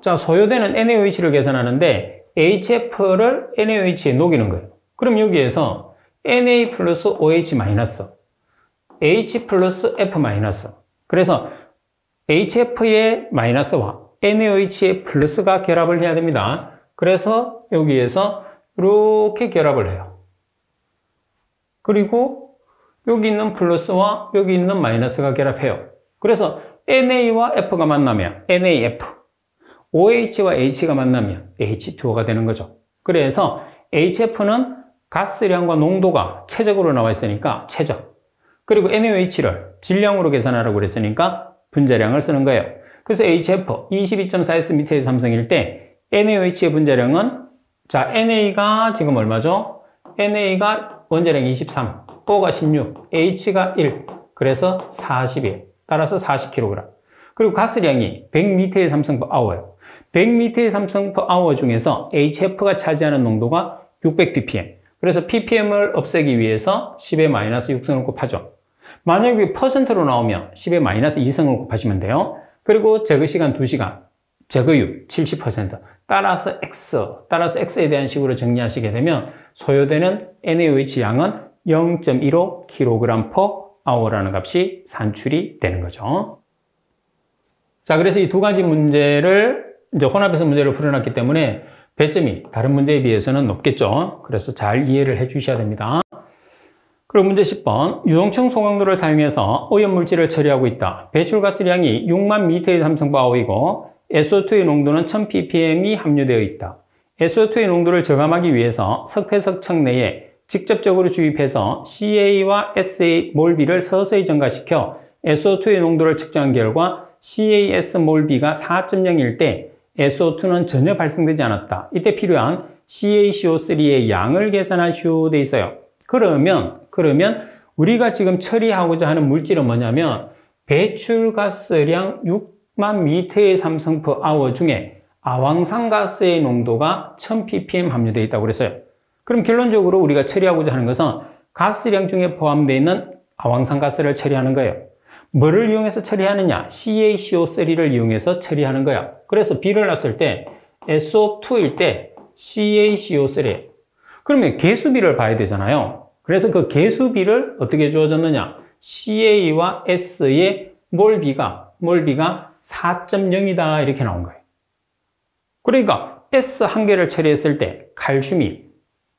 자, 소요되는 NaOH를 계산하는데 HF를 NaOH에 녹이는 거예요. 그럼 여기에서 Na 플러스 OH 마이너스, H 플러스 F 마이너스. 그래서 HF의 마이너스와 NaOH의 플러스가 결합을 해야 됩니다. 그래서 여기에서 이렇게 결합을 해요. 그리고 여기 있는 플러스와 여기 있는 마이너스가 결합해요. 그래서 NA와 F가 만나면 NaF, OH와 H가 만나면 H2O가 되는 거죠. 그래서 HF는 가스량과 농도가 최적으로 나와 있으니까 최적. 그리고 NaOH를 질량으로 계산하라고 그랬으니까 분자량을 쓰는 거예요. 그래서 HF 22.4S의 삼성일 때 NaOH의 분자량은 자, NA가 지금 얼마죠? NA가 원자량 23, O가 16, H가 1, 그래서 40이에요. 따라서 40kg. 그리고 가스량이 100m의 삼성 per hour예요. 100m의 삼성 per hour 중에서 HF가 차지하는 농도가 600ppm. 그래서 ppm을 없애기 위해서 10의 마이너스 6성을 곱하죠. 만약에 퍼센트로 나오면 10의 마이너스 2성을 곱하시면 돼요. 그리고 제거 시간 2시간. 제거율 70%, 따라서 X에 대한 식으로 정리하시게 되면 소요되는 NaOH 양은 0.15 kg/h라는 값이 산출이 되는 거죠. 자, 그래서 이 두 가지 문제를 이제 혼합해서 문제를 풀어놨기 때문에 배점이 다른 문제에 비해서는 높겠죠. 그래서 잘 이해를 해 주셔야 됩니다. 그리고 문제 10번, 유동층 소강도를 사용해서 오염물질을 처리하고 있다. 배출가스량이 6만 미터의 삼성바오이고 SO2의 농도는 1000ppm이 함유되어 있다. SO2의 농도를 저감하기 위해서 석회석청 내에 직접적으로 주입해서 CA와 SA 몰비를 서서히 증가시켜 SO2의 농도를 측정한 결과 CAS 몰비가 4.0일 때 SO2는 전혀 발생되지 않았다. 이때 필요한 CaCO3의 양을 계산하시오 돼 있어요. 그러면 우리가 지금 처리하고자 하는 물질은 뭐냐면 배출가스량 6만 미터의 삼성/아워 중에 아황산가스의 농도가 1000ppm 함유되어 있다고 그랬어요. 그럼 결론적으로 우리가 처리하고자 하는 것은 가스량 중에 포함되어 있는 아황산가스를 처리하는 거예요. 뭐를 이용해서 처리하느냐? CaCO3를 이용해서 처리하는 거야. 그래서 비를 놨을 때 SO2일 때 CaCO3. 그러면 개수비를 봐야 되잖아요. 그래서 그 개수비를 어떻게 주어졌느냐? CA와 S의 몰비가 4.0이다 이렇게 나온 거예요. 그러니까 S 한 개를 처리했을 때 칼슘이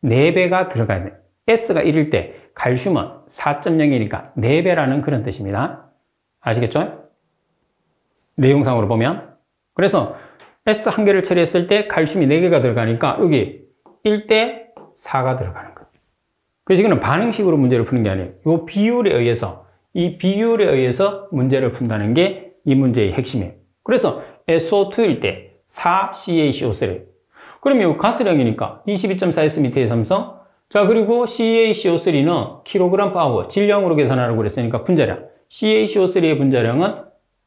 4배가 들어가야 돼요. S가 1일 때 칼슘은 4.0이니까 4배라는 그런 뜻입니다. 아시겠죠? 내용상으로 보면. 그래서 S 한 개를 처리했을 때 칼슘이 4개가 들어가니까 여기 1대 4가 들어가는 거예요. 그래서 이거는 반응식으로 문제를 푸는 게 아니에요. 이 비율에 의해서 문제를 푼다는 게 이 문제의 핵심이에요. 그래서 SO2일 때 4CaCO3. 그러면 이 가스량이니까 22.4S/m의 삼성. 자, 그리고 CaCO3는 kg/h 질량으로 계산하라고 그랬으니까 분자량. CaCO3의 분자량은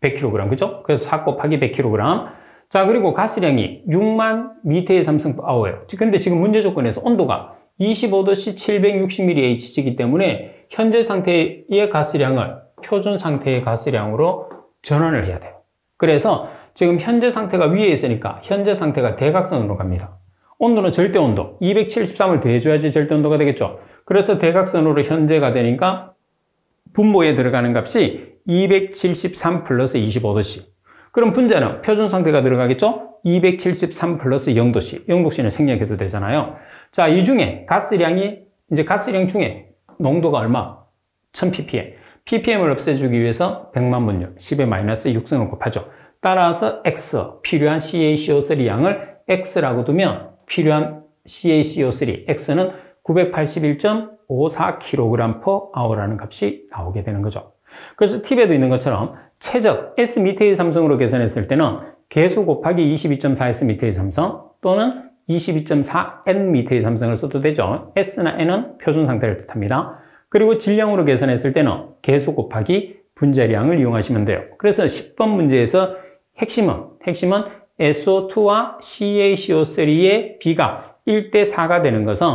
100kg, 그죠? 그래서 4 곱하기 100kg. 자, 그리고 가스량이 6만 미터의 삼성/아워예요. 근데 지금 문제 조건에서 온도가 25도씨 760mAh이기 때문에 현재 상태의 가스량을 표준 상태의 가스량으로 전환을 해야 돼요. 그래서 지금 현재 상태가 위에 있으니까 현재 상태가 대각선으로 갑니다. 온도는 절대온도 273을 더해줘야지 절대온도가 되겠죠. 그래서 대각선으로 현재가 되니까 분모에 들어가는 값이 273 플러스 25도씨. 그럼 분자는 표준 상태가 들어가겠죠? 273 플러스 0도씨. 0도씨는 생략해도 되잖아요. 자, 이 중에 가스량 중에 농도가 얼마? 1000ppm. ppm을 없애주기 위해서 100만 분율, 10의 마이너스 6승을 곱하죠. 따라서 X, 필요한 CaCO3 양을 X라고 두면 필요한 CaCO3, X는 981.54 kg/h라는 값이 나오게 되는 거죠. 그래서 팁에도 있는 것처럼 최적 S/m의 삼성으로 계산했을 때는 개수 곱하기 22.4S/m의 삼성 또는 22.4N/m의 삼성을 써도 되죠. S나 N은 표준 상태를 뜻합니다. 그리고 질량으로 계산했을 때는 개수 곱하기 분자량을 이용하시면 돼요. 그래서 10번 문제에서 핵심은 SO2와 CaCO3의 비가 1대 4가 되는 것은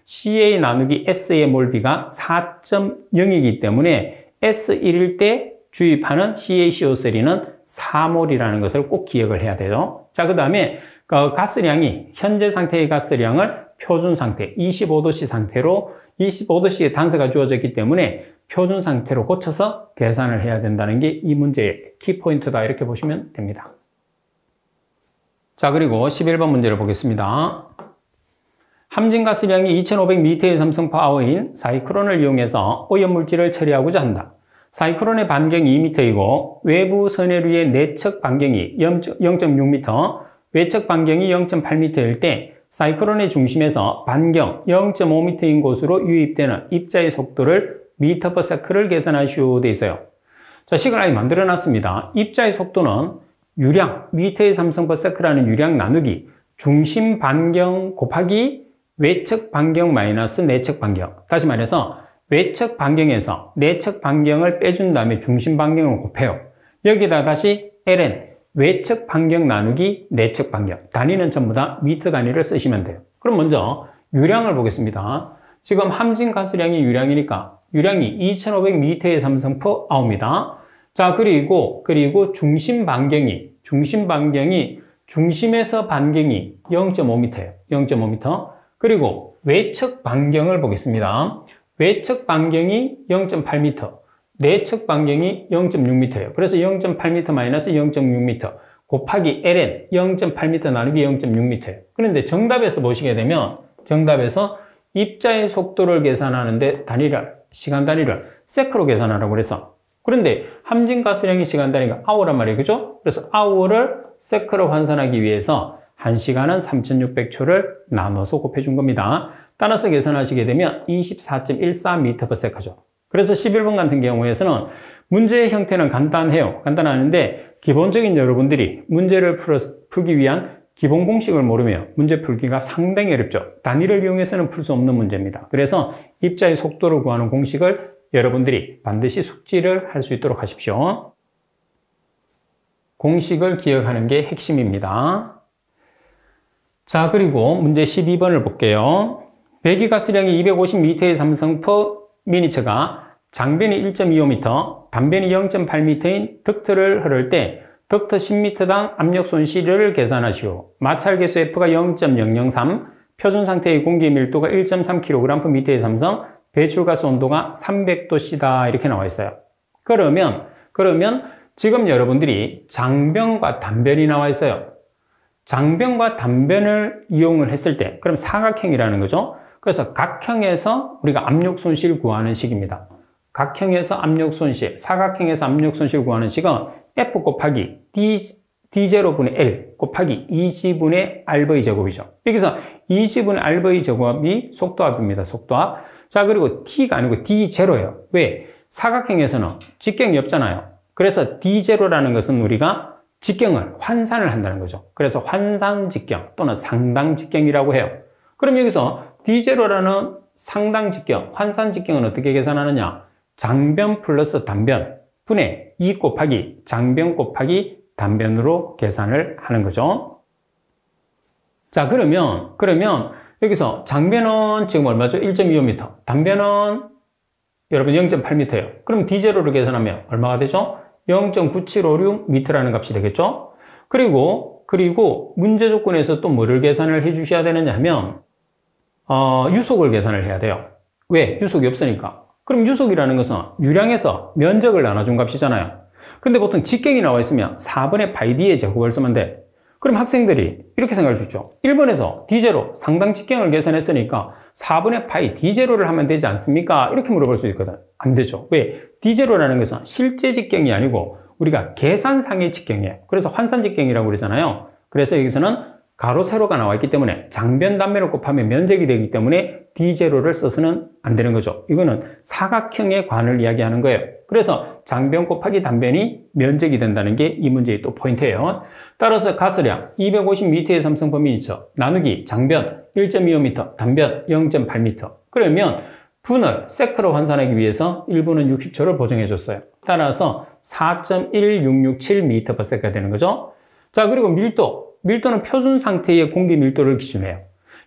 CA 나누기 S의 몰비가 4.0이기 때문에 S1일 때 주입하는 CaCO3는 4몰이라는 것을 꼭 기억을 해야 돼요. 자, 그 다음에 가스량이 현재 상태의 가스량을 표준 상태 25도씨 상태로 25도씨의 단서가 주어졌기 때문에 표준 상태로 고쳐서 계산을 해야 된다는 게 이 문제의 키포인트다 이렇게 보시면 됩니다. 자, 그리고 11번 문제를 보겠습니다. 함진가스량이 2500m의 삼성/아워인 사이클론을 이용해서 오염물질을 처리하고자 한다. 사이클론의 반경이 2m이고 외부 선회류의 내측 반경이 0.6m, 외측 반경이 0.8m일 때 사이클론의 중심에서 반경 0.5m인 곳으로 유입되는 입자의 속도를 미터/세크를 계산하시오 돼 있어요. 자, 식을 아예 만들어 놨습니다. 입자의 속도는 유량, 미터의 삼성/세크라는 유량 나누기 중심 반경 곱하기 외측 반경 마이너스 내측 반경. 다시 말해서 외측 반경에서 내측 반경을 빼준 다음에 중심 반경을 곱해요. 여기다 다시 ln 외측 반경 나누기 내측 반경. 단위는 전부 다 미터 단위를 쓰시면 돼요. 그럼 먼저 유량을 보겠습니다. 지금 함진가스량이 유량이니까 유량이 2500m의 삼성/아워입니다. 자, 그리고 중심 반경이 중심에서 반경이 0.5m예요. 0.5m. 그리고 외측 반경을 보겠습니다. 외측 반경이 0.8m, 내측 반경이 0.6m예요. 그래서 0.8m 마이너스 0.6m 곱하기 ln 0.8m 나누기 0.6m예요. 그런데 정답에서 보시게 되면 정답에서 입자의 속도를 계산하는데 시간 단위를 세크로 계산하라고 그래서 그런데 함진 가스량의 시간 단위가 아워란 말이에요. 그죠? 그래서 아워를 세크로 환산하기 위해서 1시간은 3600초를 나눠서 곱해준 겁니다. 따라서 계산하시게 되면 24.14m/s죠. 그래서 11번 같은 경우에서는 문제의 형태는 간단해요. 간단하는데 기본적인 여러분들이 문제를 풀기 위한 기본 공식을 모르면 문제 풀기가 상당히 어렵죠. 단위를 이용해서는 풀 수 없는 문제입니다. 그래서 입자의 속도를 구하는 공식을 여러분들이 반드시 숙지를 할 수 있도록 하십시오. 공식을 기억하는 게 핵심입니다. 자, 그리고 문제 12번을 볼게요. 배기가스량이 250m의 삼성 per 미니처가 장변이 1.25m, 단변이 0.8m인 덕트를 흐를 때 덕트 10m당 압력 손실을 계산하시오. 마찰 계수 F가 0.003, 표준 상태의 공기 밀도가 1.3kg/m의 삼성, 배출가스 온도가 300도씨다 이렇게 나와 있어요. 그러면 지금 여러분들이 장변과 단변이 나와 있어요. 장변과 단변을 이용을 했을 때 그럼 사각형이라는 거죠. 그래서 각형에서 우리가 압력 손실 구하는 식입니다. 각형에서 압력 손실, 사각형에서 압력 손실 구하는 식은 F 곱하기 D0분의 L 곱하기 2G분의 RV 제곱이죠. 여기서 2G분의 RV 제곱이 속도압입니다. 속도압. 자, 그리고 T가 아니고 D0예요. 왜? 사각형에서는 직경이 없잖아요. 그래서 D0라는 것은 우리가 직경을 환산을 한다는 거죠. 그래서 환산 직경 또는 상당 직경이라고 해요. 그럼 여기서 D0라는 상당 직경, 환산 직경은 어떻게 계산하느냐? 장변 플러스 단변 분의 2 곱하기 장변 곱하기 단변으로 계산을 하는 거죠. 자, 그러면 여기서 장변은 지금 얼마죠? 1.25m. 단변은 여러분 0.8m예요. 그럼 D0를 계산하면 얼마가 되죠? 0.9756m라는 값이 되겠죠? 그리고 문제 조건에서 또 뭐를 계산을 해 주셔야 되느냐 하면 유속을 계산을 해야 돼요. 왜? 유속이 없으니까. 그럼 유속이라는 것은 유량에서 면적을 나눠준 값이잖아요. 근데 보통 직경이 나와 있으면 4분의 파이 D의 제곱을 쓰면 돼. 그럼 학생들이 이렇게 생각할 수 있죠. 1번에서 D0 상당 직경을 계산했으니까 4분의 파이 D0를 하면 되지 않습니까? 이렇게 물어볼 수 있거든. 안 되죠. 왜? D0라는 것은 실제 직경이 아니고 우리가 계산상의 직경이에요. 그래서 환산 직경이라고 그러잖아요. 그래서 여기서는 가로 세로가 나와 있기 때문에 장변 단면을 곱하면 면적이 되기 때문에 D0를 써서는 안 되는 거죠. 이거는 사각형의 관을 이야기하는 거예요. 그래서 장변 곱하기 단변이 면적이 된다는 게 이 문제의 또 포인트예요. 따라서 가스량 250m의 삼성 per 미니처 나누기 장변 1.25m, 단변 0.8m. 그러면 분을 세크로 환산하기 위해서 1분은 60초를 보정해 줬어요. 따라서 4.1667m/s가 되는 거죠. 자, 그리고 밀도는 표준 상태의 공기 밀도를 기준해요.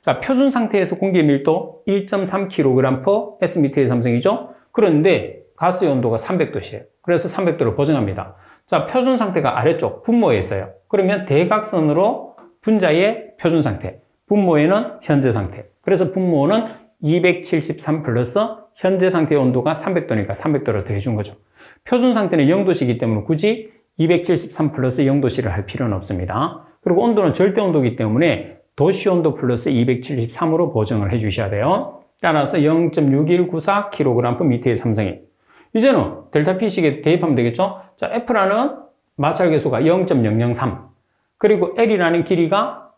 자, 표준 상태에서 공기 밀도 1.3kg/s의 삼성이죠. 그런데 가스의 온도가 300도씨예요. 그래서 300도를 보정합니다. 자, 표준 상태가 아래쪽 분모에 있어요. 그러면 대각선으로 분자의 표준 상태, 분모에는 현재 상태. 그래서 분모는 273 플러스 현재 상태의 온도가 300도니까 300도를 더해준 거죠. 표준 상태는 0도씨이기 때문에 굳이 273 플러스 0도씨를 할 필요는 없습니다. 그리고 온도는 절대 온도이기 때문에 도시 온도 플러스 273으로 보정을 해 주셔야 돼요. 따라서 0.6194kg/m의 삼성이. 이제는 델타 P식에 대입하면 되겠죠? 자, F라는 마찰 계수가 0.003. 그리고 L이라는 길이가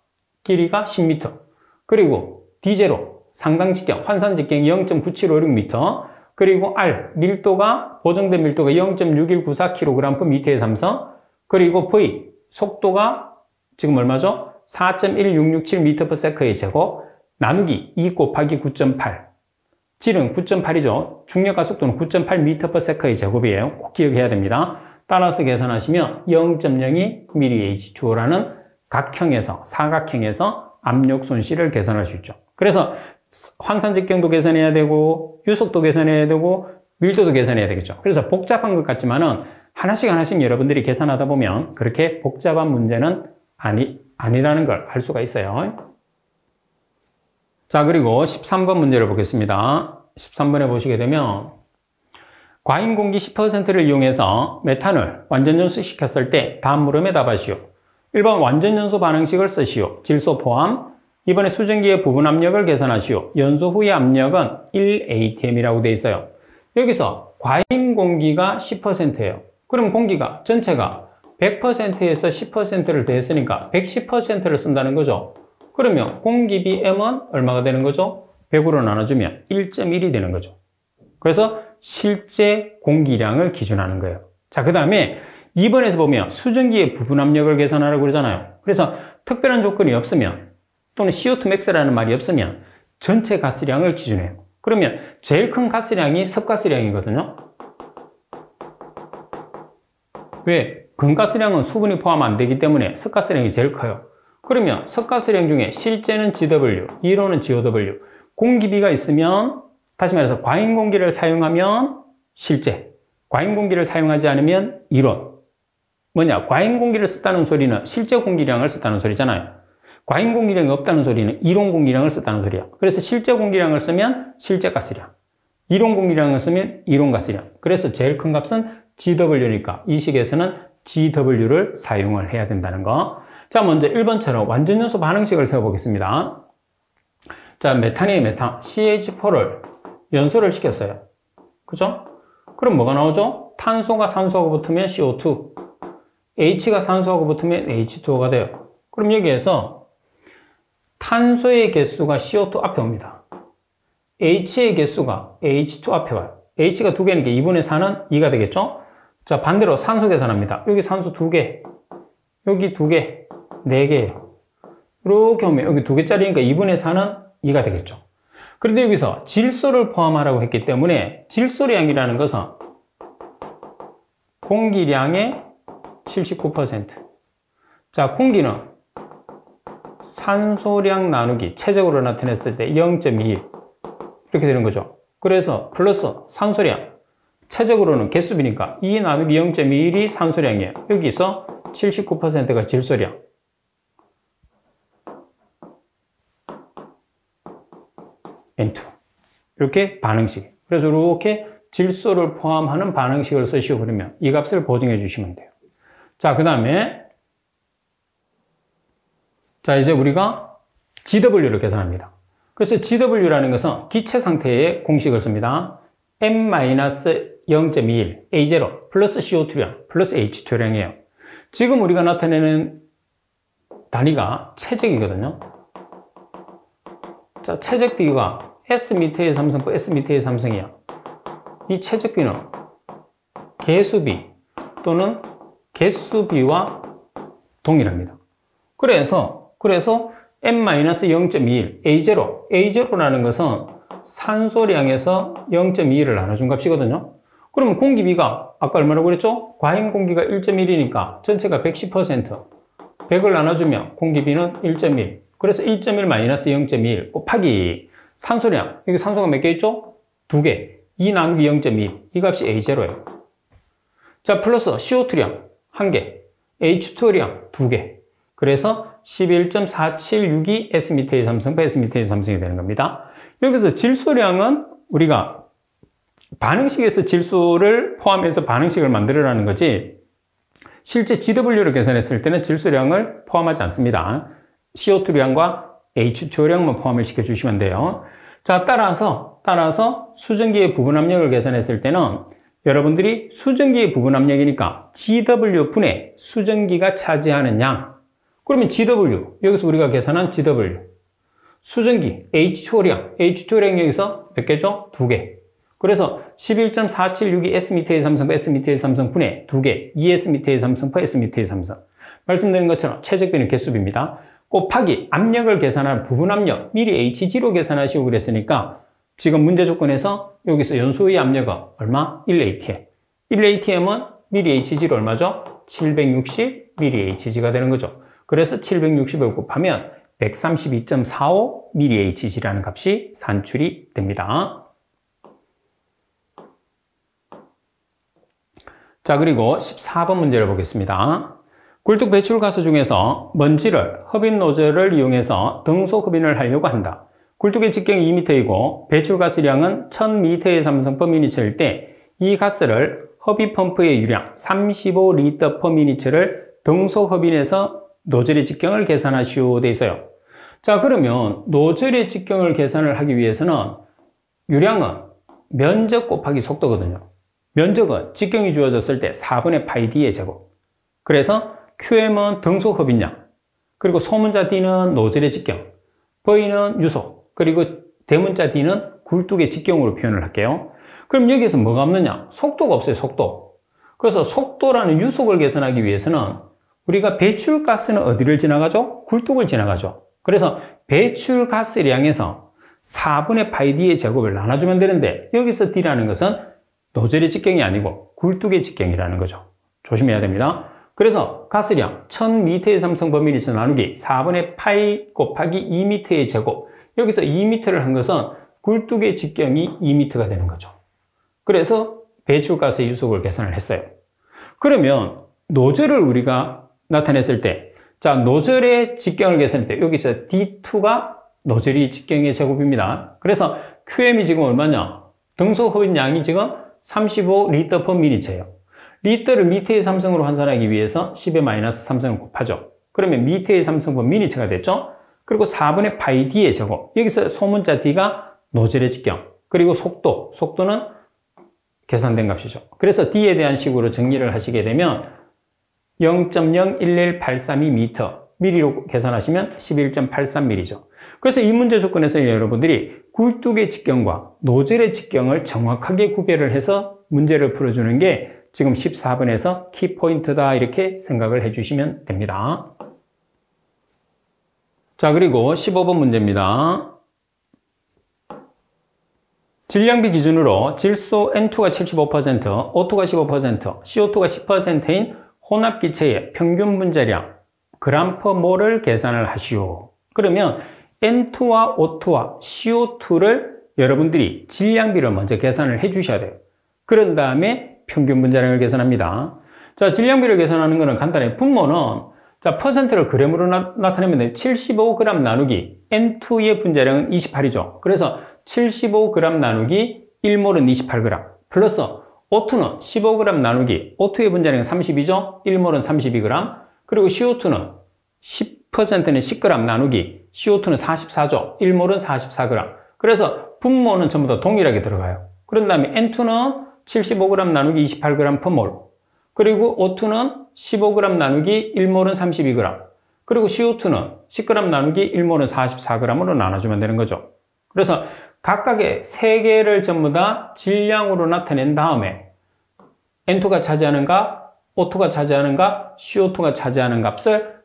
10m. 그리고 D0, 상당 직경, 환산 직경이 0.9756m. 그리고 R, 보정된 밀도가 0.6194kg/m의 삼성. 그리고 V, 속도가 지금 얼마죠? 4.1667m/s의 제곱 나누기 2 곱하기 9.8. 질은 9.8이죠. 중력과 속도는 9.8m/s의 제곱이에요. 꼭 기억해야 됩니다. 따라서 계산하시면 0.02 mAh 주어라는 각형에서, 사각형에서 압력 손실을 계산할 수 있죠. 그래서 환산 직경도 계산해야 되고 유속도 계산해야 되고 밀도도 계산해야 되겠죠. 그래서 복잡한 것 같지만은 하나씩 여러분들이 계산하다 보면 그렇게 복잡한 문제는 아니라는 걸 알 수가 있어요. 자, 그리고 13번 문제를 보겠습니다. 13번에 보시게 되면 과잉 공기 10%를 이용해서 메탄을 완전 연소시켰을 때 다음 물음에 답하시오. 1번 완전 연소 반응식을 쓰시오. 질소 포함. 2번에 수증기의 부분 압력을 계산하시오. 연소 후의 압력은 1atm이라고 되어 있어요. 여기서 과잉 공기가 10%예요. 그럼 공기가 전체가 100%에서 10%를 더했으니까 110%를 쓴다는 거죠. 그러면 공기비 M은 얼마가 되는 거죠? 100으로 나눠주면 1.1이 되는 거죠. 그래서 실제 공기량을 기준하는 거예요. 자, 그 다음에 2번에서 보면 수증기의 부분 압력을 계산하라고 그러잖아요. 그래서 특별한 조건이 없으면 또는 CO2 max라는 말이 없으면 전체 가스량을 기준해요. 그러면 제일 큰 가스량이 섭가스량이거든요. 왜? 근가스량은 수분이 포함 안 되기 때문에 섭가스량이 제일 커요. 그러면 섭가스량 중에 실제는 GW, 이론은 GOW, 공기비가 있으면 다시 말해서 과잉 공기를 사용하면 실제, 과잉 공기를 사용하지 않으면 이론. 뭐냐? 과잉 공기를 썼다는 소리는 실제 공기량을 썼다는 소리잖아요. 과잉 공기량이 없다는 소리는 이론 공기량을 썼다는 소리야. 그래서 실제 공기량을 쓰면 실제 가스량, 이론 공기량을 쓰면 이론 가스량. 그래서 제일 큰 값은 GW니까 이 식에서는 GW를 사용을 해야 된다는 거. 자, 먼저 1번처럼 완전 연소 반응식을 세워보겠습니다. 자, 메탄이에요, 메탄. CH4를 연소를 시켰어요. 그죠? 그럼 뭐가 나오죠? 탄소가 산소하고 붙으면 CO2, H가 산소하고 붙으면 H2O가 돼요. 그럼 여기에서 탄소의 개수가 CO2 앞에 옵니다. H의 개수가 H2 앞에 와요. H가 2개니까 2분의 4는 2가 되겠죠? 자, 반대로 산소 계산합니다. 여기 산소 2개, 여기 2개, 4개예요. 이렇게 오면 여기 2개짜리니까 2분의 4는 2가 되겠죠. 그런데 여기서 질소를 포함하라고 했기 때문에 질소량이라는 것은 공기량의 79%. 자, 공기는 산소량 나누기 체적으로 나타냈을 때 0.21 이렇게 되는 거죠. 그래서 플러스 산소량, 체적으로는 개수비니까 2 나누기 0.21이 산소량이에요. 여기서 79%가 질소량. N2. 이렇게 반응식. 그래서 이렇게 질소를 포함하는 반응식을 쓰시오. 그러면 이 값을 보정해 주시면 돼요. 자, 그 다음에 자, 이제 우리가 GW를 계산합니다. 그래서 GW라는 것은 기체 상태의 공식을 씁니다. M-0.21 A0 플러스 CO2량 플러스 H2량이에요. 지금 우리가 나타내는 단위가 체적이거든요. 자, 체적비가 S미터의 삼성포 S미터의 삼성이야. 이 체적비는 개수비 또는 개수비와 동일합니다. 그래서 M-0.21 A0라는 것은 산소량에서 0.21을 나눠준 값이거든요. 그러면 공기비가 아까 얼마라고 그랬죠? 과잉 공기가 1.1이니까 전체가 110%. 100을 나눠주면 공기비는 1.1. 그래서 1.1 마이너스 0.21 곱하기 산소량. 여기 산소가 몇 개 있죠? 2개. 2 나누기 0.21. 이 값이 A0예요. 자, 플러스 CO2량 1개. H2량 2개. 그래서 11.4762 S미터의 삼성과 S미터의 삼성이 되는 겁니다. 여기서 질소량은 우리가 반응식에서 질소를 포함해서 반응식을 만들어라는 거지 실제 GW를 계산했을 때는 질소량을 포함하지 않습니다. CO2량과 H2O량만 포함을 시켜주시면 돼요. 자, 따라서 수증기의 부분 압력을 계산했을 때는 여러분들이 수증기의 부분 압력이니까 GW분의 수증기가 차지하는 양. 그러면 GW, 여기서 우리가 계산한 GW. 수증기, H2O량 여기서 몇 개죠? 2개. 그래서 11.4762 S미터의 삼성과 S미터의 삼성 분의 2개, 2S미터의 삼성과 S미터의 삼성. 말씀드린 것처럼 최적비는 개수비입니다. 곱하기 압력을 계산한 부분 압력, 미리 H0로 계산하시고 그랬으니까 지금 문제 조건에서 여기서 연소의 압력은 얼마? 1atm. 1atm은 미리 H0 얼마죠? 760 미리 Hg가 되는 거죠. 그래서 760을 곱하면 132.45 미리 Hg라는 값이 산출이 됩니다. 자, 그리고 14번 문제를 보겠습니다. 굴뚝 배출가스 중에서 먼지를 흡인 노즐을 이용해서 등속 흡인을 하려고 한다. 굴뚝의 직경이 2m이고 배출가스량은 1000m의 삼성퍼미니처일 때 이 가스를 흡입 펌프의 유량 35L/m를 등속 흡인해서 노즐의 직경을 계산하시오 돼 있어요. 자, 그러면 노즐의 직경을 계산을 하기 위해서는 유량은 면적 곱하기 속도거든요. 면적은 직경이 주어졌을 때 4분의 파이 d의 제곱. 그래서 QM은 등속 흡인량, 그리고 소문자 D는 노즐의 직경, V는 유속, 그리고 대문자 D는 굴뚝의 직경으로 표현을 할게요. 그럼 여기에서 뭐가 없느냐? 속도가 없어요, 속도. 그래서 속도라는 유속을 계산하기 위해서는 우리가 배출가스는 어디를 지나가죠? 굴뚝을 지나가죠. 그래서 배출가스량에서 4분의 파이 d의 제곱을 나눠주면 되는데 여기서 D라는 것은 노즐의 직경이 아니고 굴뚝의 직경이라는 거죠. 조심해야 됩니다. 그래서 가스량 1000m의 삼성퍼미니처 나누기 4분의 파이 곱하기 2m의 제곱. 여기서 2m를 한 것은 굴뚝의 직경이 2m가 되는 거죠. 그래서 배출가스의 유속을 계산을 했어요. 그러면 노즐을 우리가 나타냈을 때, 자, 노즐의 직경을 계산할 때 여기서 D2가 노즐의 직경의 제곱입니다. 그래서 QM이 지금 얼마냐? 등속 흡인량이 지금 35L/m예요. 리터를 미터의 삼성으로 환산하기 위해서 10의 마이너스 3성을 곱하죠. 그러면 미터의 삼성퍼미니처가 됐죠? 그리고 4분의 파이 d의 제곱. 여기서 소문자 D가 노즐의 직경. 그리고 속도는 계산된 값이죠. 그래서 D에 대한 식으로 정리를 하시게 되면 0.011832m, 미리로 계산하시면 11.83mm죠. 그래서 이 문제 조건에서 여러분들이 굴뚝의 직경과 노즐의 직경을 정확하게 구별을 해서 문제를 풀어주는 게 지금 14번에서 키포인트다 이렇게 생각을 해주시면 됩니다. 자, 그리고 15번 문제입니다. 질량비 기준으로 질소 N2가 75%, O2가 15%, CO2가 10%인 혼합기체의 평균 분자량 g/몰을 계산을 하시오. 그러면 N2와 O2와 CO2를 여러분들이 질량비를 먼저 계산을 해 주셔야 돼요. 그런 다음에 평균 분자량을 계산합니다. 자, 질량비를 계산하는 것은 간단해요. 분모는 자, 퍼센트를 그램으로 나타내면 돼요. 75g 나누기 N2의 분자량은 28이죠. 그래서 75g 나누기 1몰은 28g 플러스 O2는 15g 나누기 O2의 분자량은 30이죠. 1몰은 32g. 그리고 CO2는 10%는 10g 나누기 CO2는 44죠. 1몰은 44g. 그래서 분모는 전부 다 동일하게 들어가요. 그런 다음에 N2는 75g 나누기 28g per 몰. 그리고 O2는 15g 나누기 1몰은 32g. 그리고 CO2는 10g 나누기 1몰은 44g으로 나눠주면 되는 거죠. 그래서 각각의 3개를 전부 다 질량으로 나타낸 다음에 N2가 차지하는 값, O2가 차지하는 값, CO2가 차지하는 값을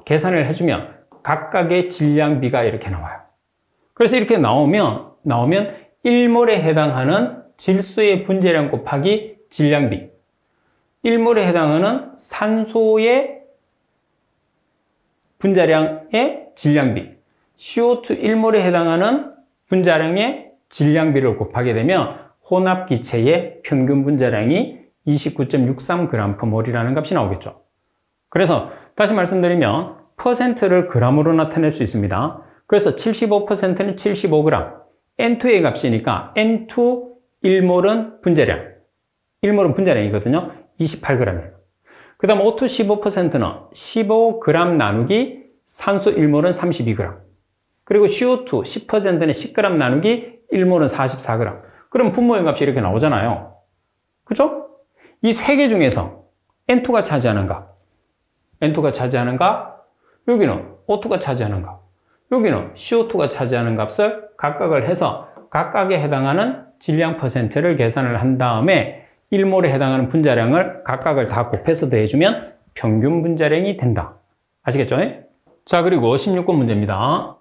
계산을 해주면 각각의 질량비가 이렇게 나와요. 그래서 이렇게 나오면 1몰에 해당하는 질소의 분자량 곱하기 질량비, 1몰에 해당하는 산소의 분자량의 질량비, CO2 1몰에 해당하는 분자량의 질량비를 곱하게 되면 혼합기체의 평균 분자량이 29.63g/몰이라는 값이 나오겠죠. 그래서 다시 말씀드리면 퍼센트를 g으로 나타낼 수 있습니다. 그래서 75%는 75g, N2의 값이니까 N2 1몰은 분자량, 1몰은 분자량이거든요. 28g이에요. 그 다음 O2 15%는 15g 나누기 산소 1몰은 32g. 그리고 CO2 10%는 10g 나누기 1몰은 44g. 그럼 분모의 값이 이렇게 나오잖아요. 그죠? 이 3개 중에서 N2가 차지하는 값, N2가 차지하는 값, 여기는 O2가 차지하는 값, 여기는 CO2가 차지하는 값을 각각을 해서 각각에 해당하는 질량 퍼센트를 계산을 한 다음에 1몰에 해당하는 분자량을 각각을 다 곱해서 더해주면 평균 분자량이 된다. 아시겠죠? 자, 그리고 16번 문제입니다.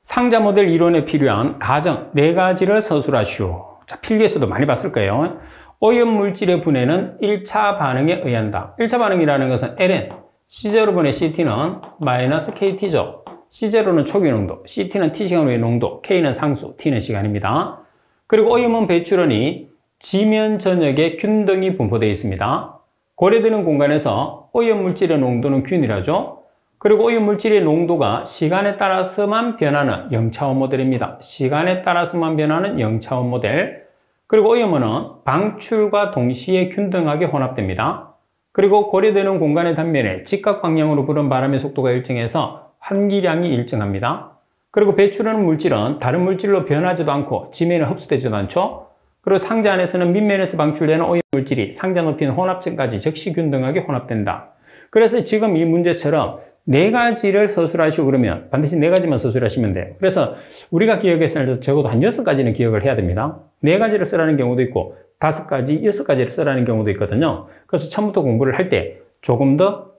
상자 모델 이론에 필요한 가정 4가지를 서술하시오. 자, 필기에서도 많이 봤을 거예요. 오염물질의 분해는 1차 반응에 의한다. 1차 반응이라는 것은 ln, C0분의 CT는 마이너스 KT죠. C0는 초기 농도, CT는 T시간 후의 농도, K는 상수, T는 시간입니다. 그리고 오염원 배출원이 지면 전역에 균등히 분포되어 있습니다. 고려되는 공간에서 오염물질의 농도는 균일하죠. 그리고 오염물질의 농도가 시간에 따라서만 변하는 0차원 모델입니다. 시간에 따라서만 변하는 0차원 모델. 그리고 오염원은 방출과 동시에 균등하게 혼합됩니다. 그리고 고려되는 공간의 단면에 직각 방향으로 부는 바람의 속도가 일정해서 환기량이 일정합니다. 그리고 배출하는 물질은 다른 물질로 변하지도 않고 지면에 흡수되지도 않죠. 그리고 상자 안에서는 밑면에서 방출되는 오염물질이 상자 높이는 혼합점까지 즉시 균등하게 혼합된다. 그래서 지금 이 문제처럼 네 가지를 서술하시고 그러면 반드시 네 가지만 서술하시면 돼요. 그래서 우리가 기억했을 때 적어도 한 6가지는 기억을 해야 됩니다. 네 가지를 쓰라는 경우도 있고 5가지, 6가지를 쓰라는 경우도 있거든요. 그래서 처음부터 공부를 할 때 조금 더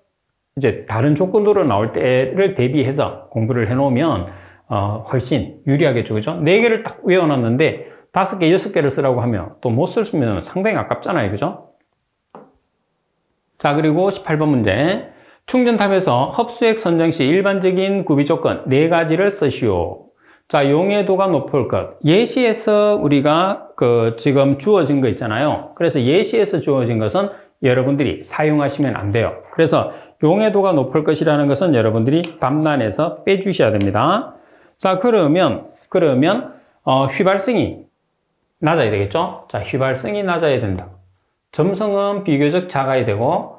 이제 다른 조건으로 나올 때를 대비해서 공부를 해놓으면 훨씬 유리하겠죠. 그죠? 4개를 딱 외워놨는데 5개, 6개를 쓰라고 하면 또 못 쓰면 상당히 아깝잖아요. 그죠? 자, 그리고 18번 문제. 충전탑에서 흡수액 선정 시 일반적인 구비 조건 4가지를 쓰시오. 자, 용해도가 높을 것. 예시에서 우리가 지금 주어진 거 있잖아요. 그래서 예시에서 주어진 것은 여러분들이 사용하시면 안 돼요. 그래서 용해도가 높을 것이라는 것은 여러분들이 답란에서 빼주셔야 됩니다. 자, 그러면 휘발성이 낮아야 되겠죠? 자, 휘발성이 낮아야 된다. 점성은 비교적 작아야 되고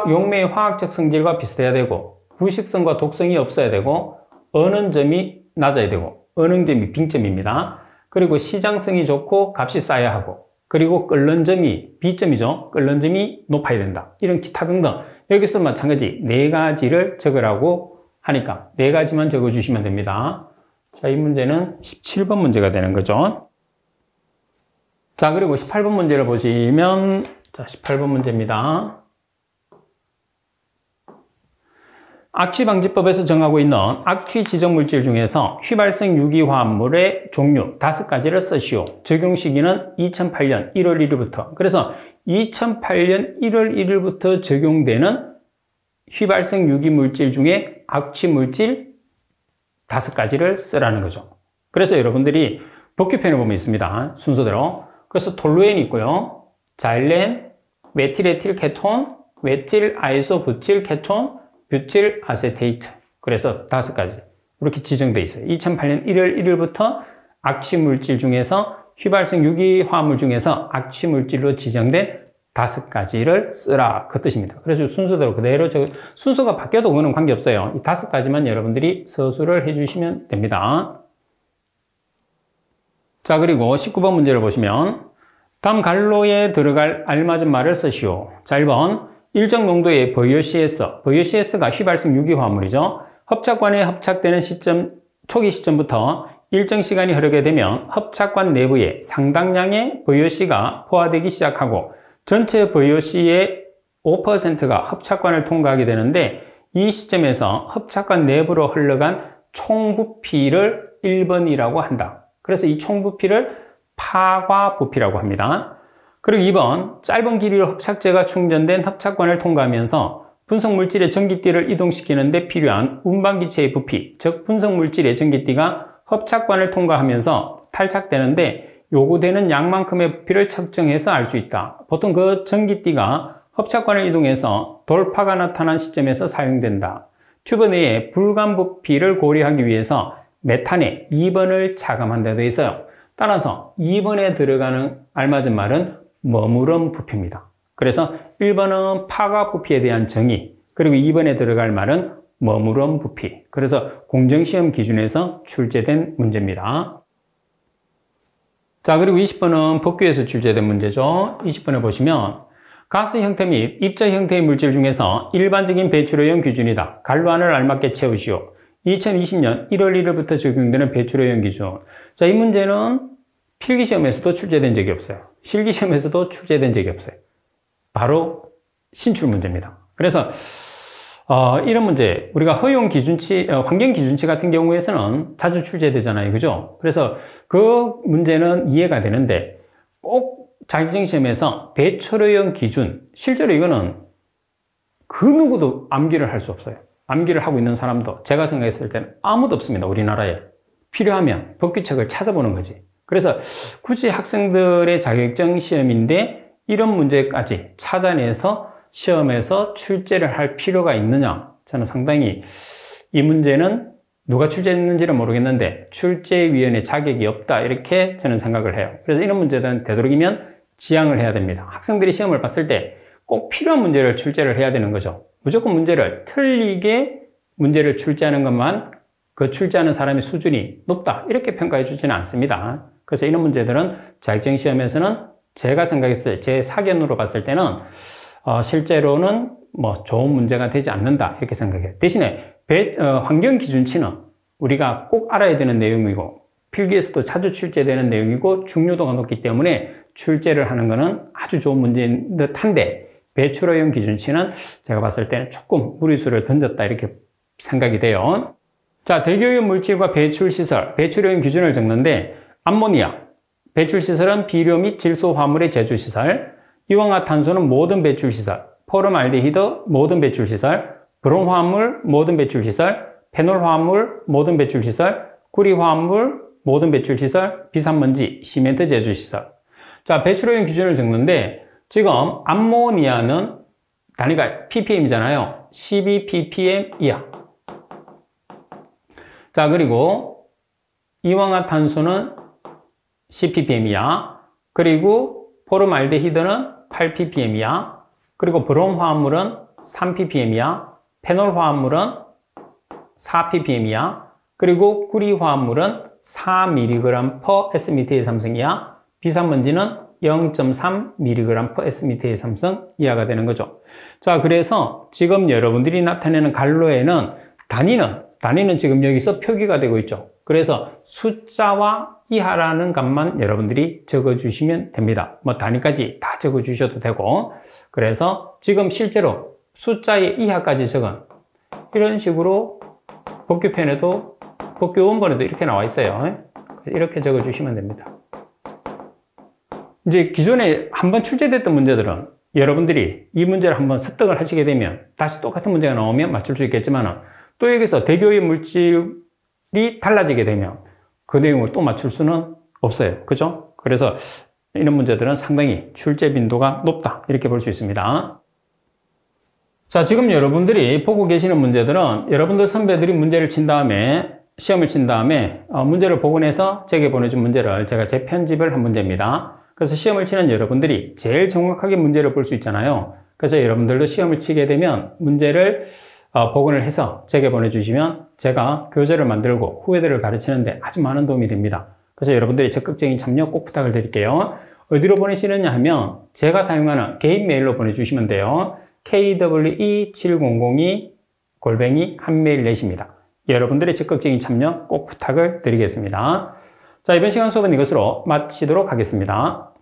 용매의 화학적 성질과 비슷해야 되고 부식성과 독성이 없어야 되고 언음점이 낮아야 되고 언음점이 빙점입니다. 그리고 시장성이 좋고 값이 싸야 하고 그리고 끓는 점이 B점이죠. 끓는 점이 높아야 된다. 이런 기타 등등 여기서도 마찬가지 4가지를 적으라고 하니까 4가지만 적어주시면 됩니다. 자, 이 문제는 17번 문제가 되는 거죠. 자, 그리고 18번 문제를 보시면 자, 18번 문제입니다. 악취방지법에서 정하고 있는 악취 지정 물질 중에서 휘발성 유기화합물의 종류 5가지를 쓰시오. 적용 시기는 2008년 1월 1일부터. 그래서 2008년 1월 1일부터 적용되는 휘발성 유기물질 중에 악취 물질 5가지를 쓰라는 거죠. 그래서 여러분들이 복귀편에 보면 있습니다. 순서대로. 그래서 톨루엔이 있고요. 자일렌, 메틸에틸 케톤, 메틸 아이소부틸 케톤, 뷰틸 아세테이트. 그래서 5가지 이렇게 지정되어 있어요. 2008년 1월 1일부터 악취 물질 중에서 휘발성 유기화합물 중에서 악취 물질로 지정된 5가지를 쓰라 그 뜻입니다. 그래서 순서대로 그대로 순서가 바뀌어도 그거는 관계없어요. 이 5가지만 여러분들이 서술을 해주시면 됩니다. 자, 그리고 19번 문제를 보시면 다음 갈로에 들어갈 알맞은 말을 쓰시오. 자, 1번 일정 농도의 VOCS가 휘발성 유기화합물이죠. hợp착관에 hợp착되는 초기 시점부터 일정 시간이 흐르게 되면 hợp착관 내부에 상당량의 VOC가 포화되기 시작하고 전체 VOC의 5%가 hợp착관을 통과하게 되는데 이 시점에서 hợp착관 내부로 흘러간 총부피를 1번이라고 한다. 그래서 이 총부피를 파과부피라고 합니다. 그리고 2번 짧은 길이로 hợp착제가 충전된 hợp착관을 통과하면서 분석물질의 전기띠를 이동시키는 데 필요한 운반기체의 부피, 즉 분석물질의 전기띠가 hợp착관을 통과하면서 탈착되는데 요구되는 양만큼의 부피를 측정해서 알 수 있다. 보통 그 전기띠가 hợp착관을 이동해서 돌파가 나타난 시점에서 사용된다. 튜브 내에 불감 부피를 고려하기 위해서 메탄에 2번을 차감한다 되어 있어요. 따라서 2번에 들어가는 알맞은 말은 머무름 부피입니다. 그래서 1번은 파가 부피에 대한 정의, 그리고 2번에 들어갈 말은 머무름 부피. 그래서 공정시험 기준에서 출제된 문제입니다. 자, 그리고 20번은 법규에서 출제된 문제죠. 20번에 보시면 가스 형태 및 입자 형태의 물질 중에서 일반적인 배출오염 기준이다. 갈로안을 알맞게 채우시오. 2020년 1월 1일부터 적용되는 배출오염 기준. 자, 이 문제는 필기시험에서도 출제된 적이 없어요. 실기시험에서도 출제된 적이 없어요. 바로 신출 문제입니다. 그래서 이런 문제 우리가 허용 기준치, 환경 기준치 같은 경우에서는 자주 출제되잖아요. 그죠? 그래서 그 문제는 이해가 되는데 꼭 자격증시험에서 배출오염 기준, 실제로 이거는 그 누구도 암기를 할 수 없어요. 암기를 하고 있는 사람도 제가 생각했을 때는 아무도 없습니다. 우리나라에. 필요하면 법규책을 찾아보는 거지. 그래서 굳이 학생들의 자격증 시험인데 이런 문제까지 찾아내서 시험에서 출제를 할 필요가 있느냐? 저는 상당히 이 문제는 누가 출제했는지는 모르겠는데 출제위원회 자격이 없다 이렇게 저는 생각을 해요. 그래서 이런 문제들은 되도록이면 지양을 해야 됩니다. 학생들이 시험을 봤을 때 꼭 필요한 문제를 출제를 해야 되는 거죠. 무조건 문제를 틀리게 문제를 출제하는 것만 그 출제하는 사람의 수준이 높다 이렇게 평가해 주지는 않습니다. 그래서 이런 문제들은 자격증 시험에서는 제가 생각했을 때 제 사견으로 봤을 때는 실제로는 뭐 좋은 문제가 되지 않는다 이렇게 생각해요. 대신에 환경기준치는 우리가 꼭 알아야 되는 내용이고 필기에서도 자주 출제되는 내용이고 중요도가 높기 때문에 출제를 하는 것은 아주 좋은 문제인 듯한데 배출오염 기준치는 제가 봤을 때는 조금 무리수를 던졌다 이렇게 생각이 돼요. 자, 대기오염 물질과 배출시설, 배출오염 기준을 적는데 암모니아, 배출시설은 비료 및 질소 화물의 제조시설, 이황화탄소는 모든 배출시설, 포름알데히드 모든 배출시설, 브롬화합물 모든 배출시설, 페놀화합물 모든 배출시설, 구리화합물 모든 배출시설, 비산먼지, 시멘트 제조시설. 자, 배출오염 기준을 적는데 지금 암모니아는 단위가 ppm이잖아요. 12ppm 이하. 자, 그리고 이황화탄소는 10ppm 이하. 그리고 포름알데히드는 8ppm 이하. 그리고 브롬화합물은 3ppm 이하. 페놀화합물은 4ppm 이하. 그리고 구리화합물은 4mg/s/m 이하. 비산먼지는 0.3mg/s/m 이하가 되는 거죠. 자, 그래서 지금 여러분들이 나타내는 갈로에는 단위는 지금 여기서 표기가 되고 있죠. 그래서 숫자와 이하라는 값만 여러분들이 적어 주시면 됩니다. 뭐 단위까지 다 적어 주셔도 되고, 그래서 지금 실제로 숫자의 이하까지 적은 이런 식으로 복규편에도 복규 원본에도 이렇게 나와 있어요. 이렇게 적어 주시면 됩니다. 이제 기존에 한번 출제됐던 문제들은 여러분들이 이 문제를 한번 습득을 하시게 되면 다시 똑같은 문제가 나오면 맞출 수 있겠지만 또 여기서 대기오염 물질이 달라지게 되면 그 내용을 또 맞출 수는 없어요. 그죠? 그래서 이런 문제들은 상당히 출제 빈도가 높다 이렇게 볼 수 있습니다. 자, 지금 여러분들이 보고 계시는 문제들은 여러분들 선배들이 문제를 친 다음에 시험을 친 다음에 문제를 복원해서 제게 보내준 문제를 제가 재편집을 한 문제입니다. 그래서 시험을 치는 여러분들이 제일 정확하게 문제를 볼 수 있잖아요. 그래서 여러분들도 시험을 치게 되면 문제를 복원을 해서 제게 보내주시면 제가 교재를 만들고 후배들을 가르치는데 아주 많은 도움이 됩니다. 그래서 여러분들이 적극적인 참여 꼭 부탁을 드릴게요. 어디로 보내시느냐 하면 제가 사용하는 개인 메일로 보내주시면 돼요. kwe7002@한메일넷입니다. 여러분들의 적극적인 참여 꼭 부탁을 드리겠습니다. 자, 이번 시간 수업은 이것으로 마치도록 하겠습니다.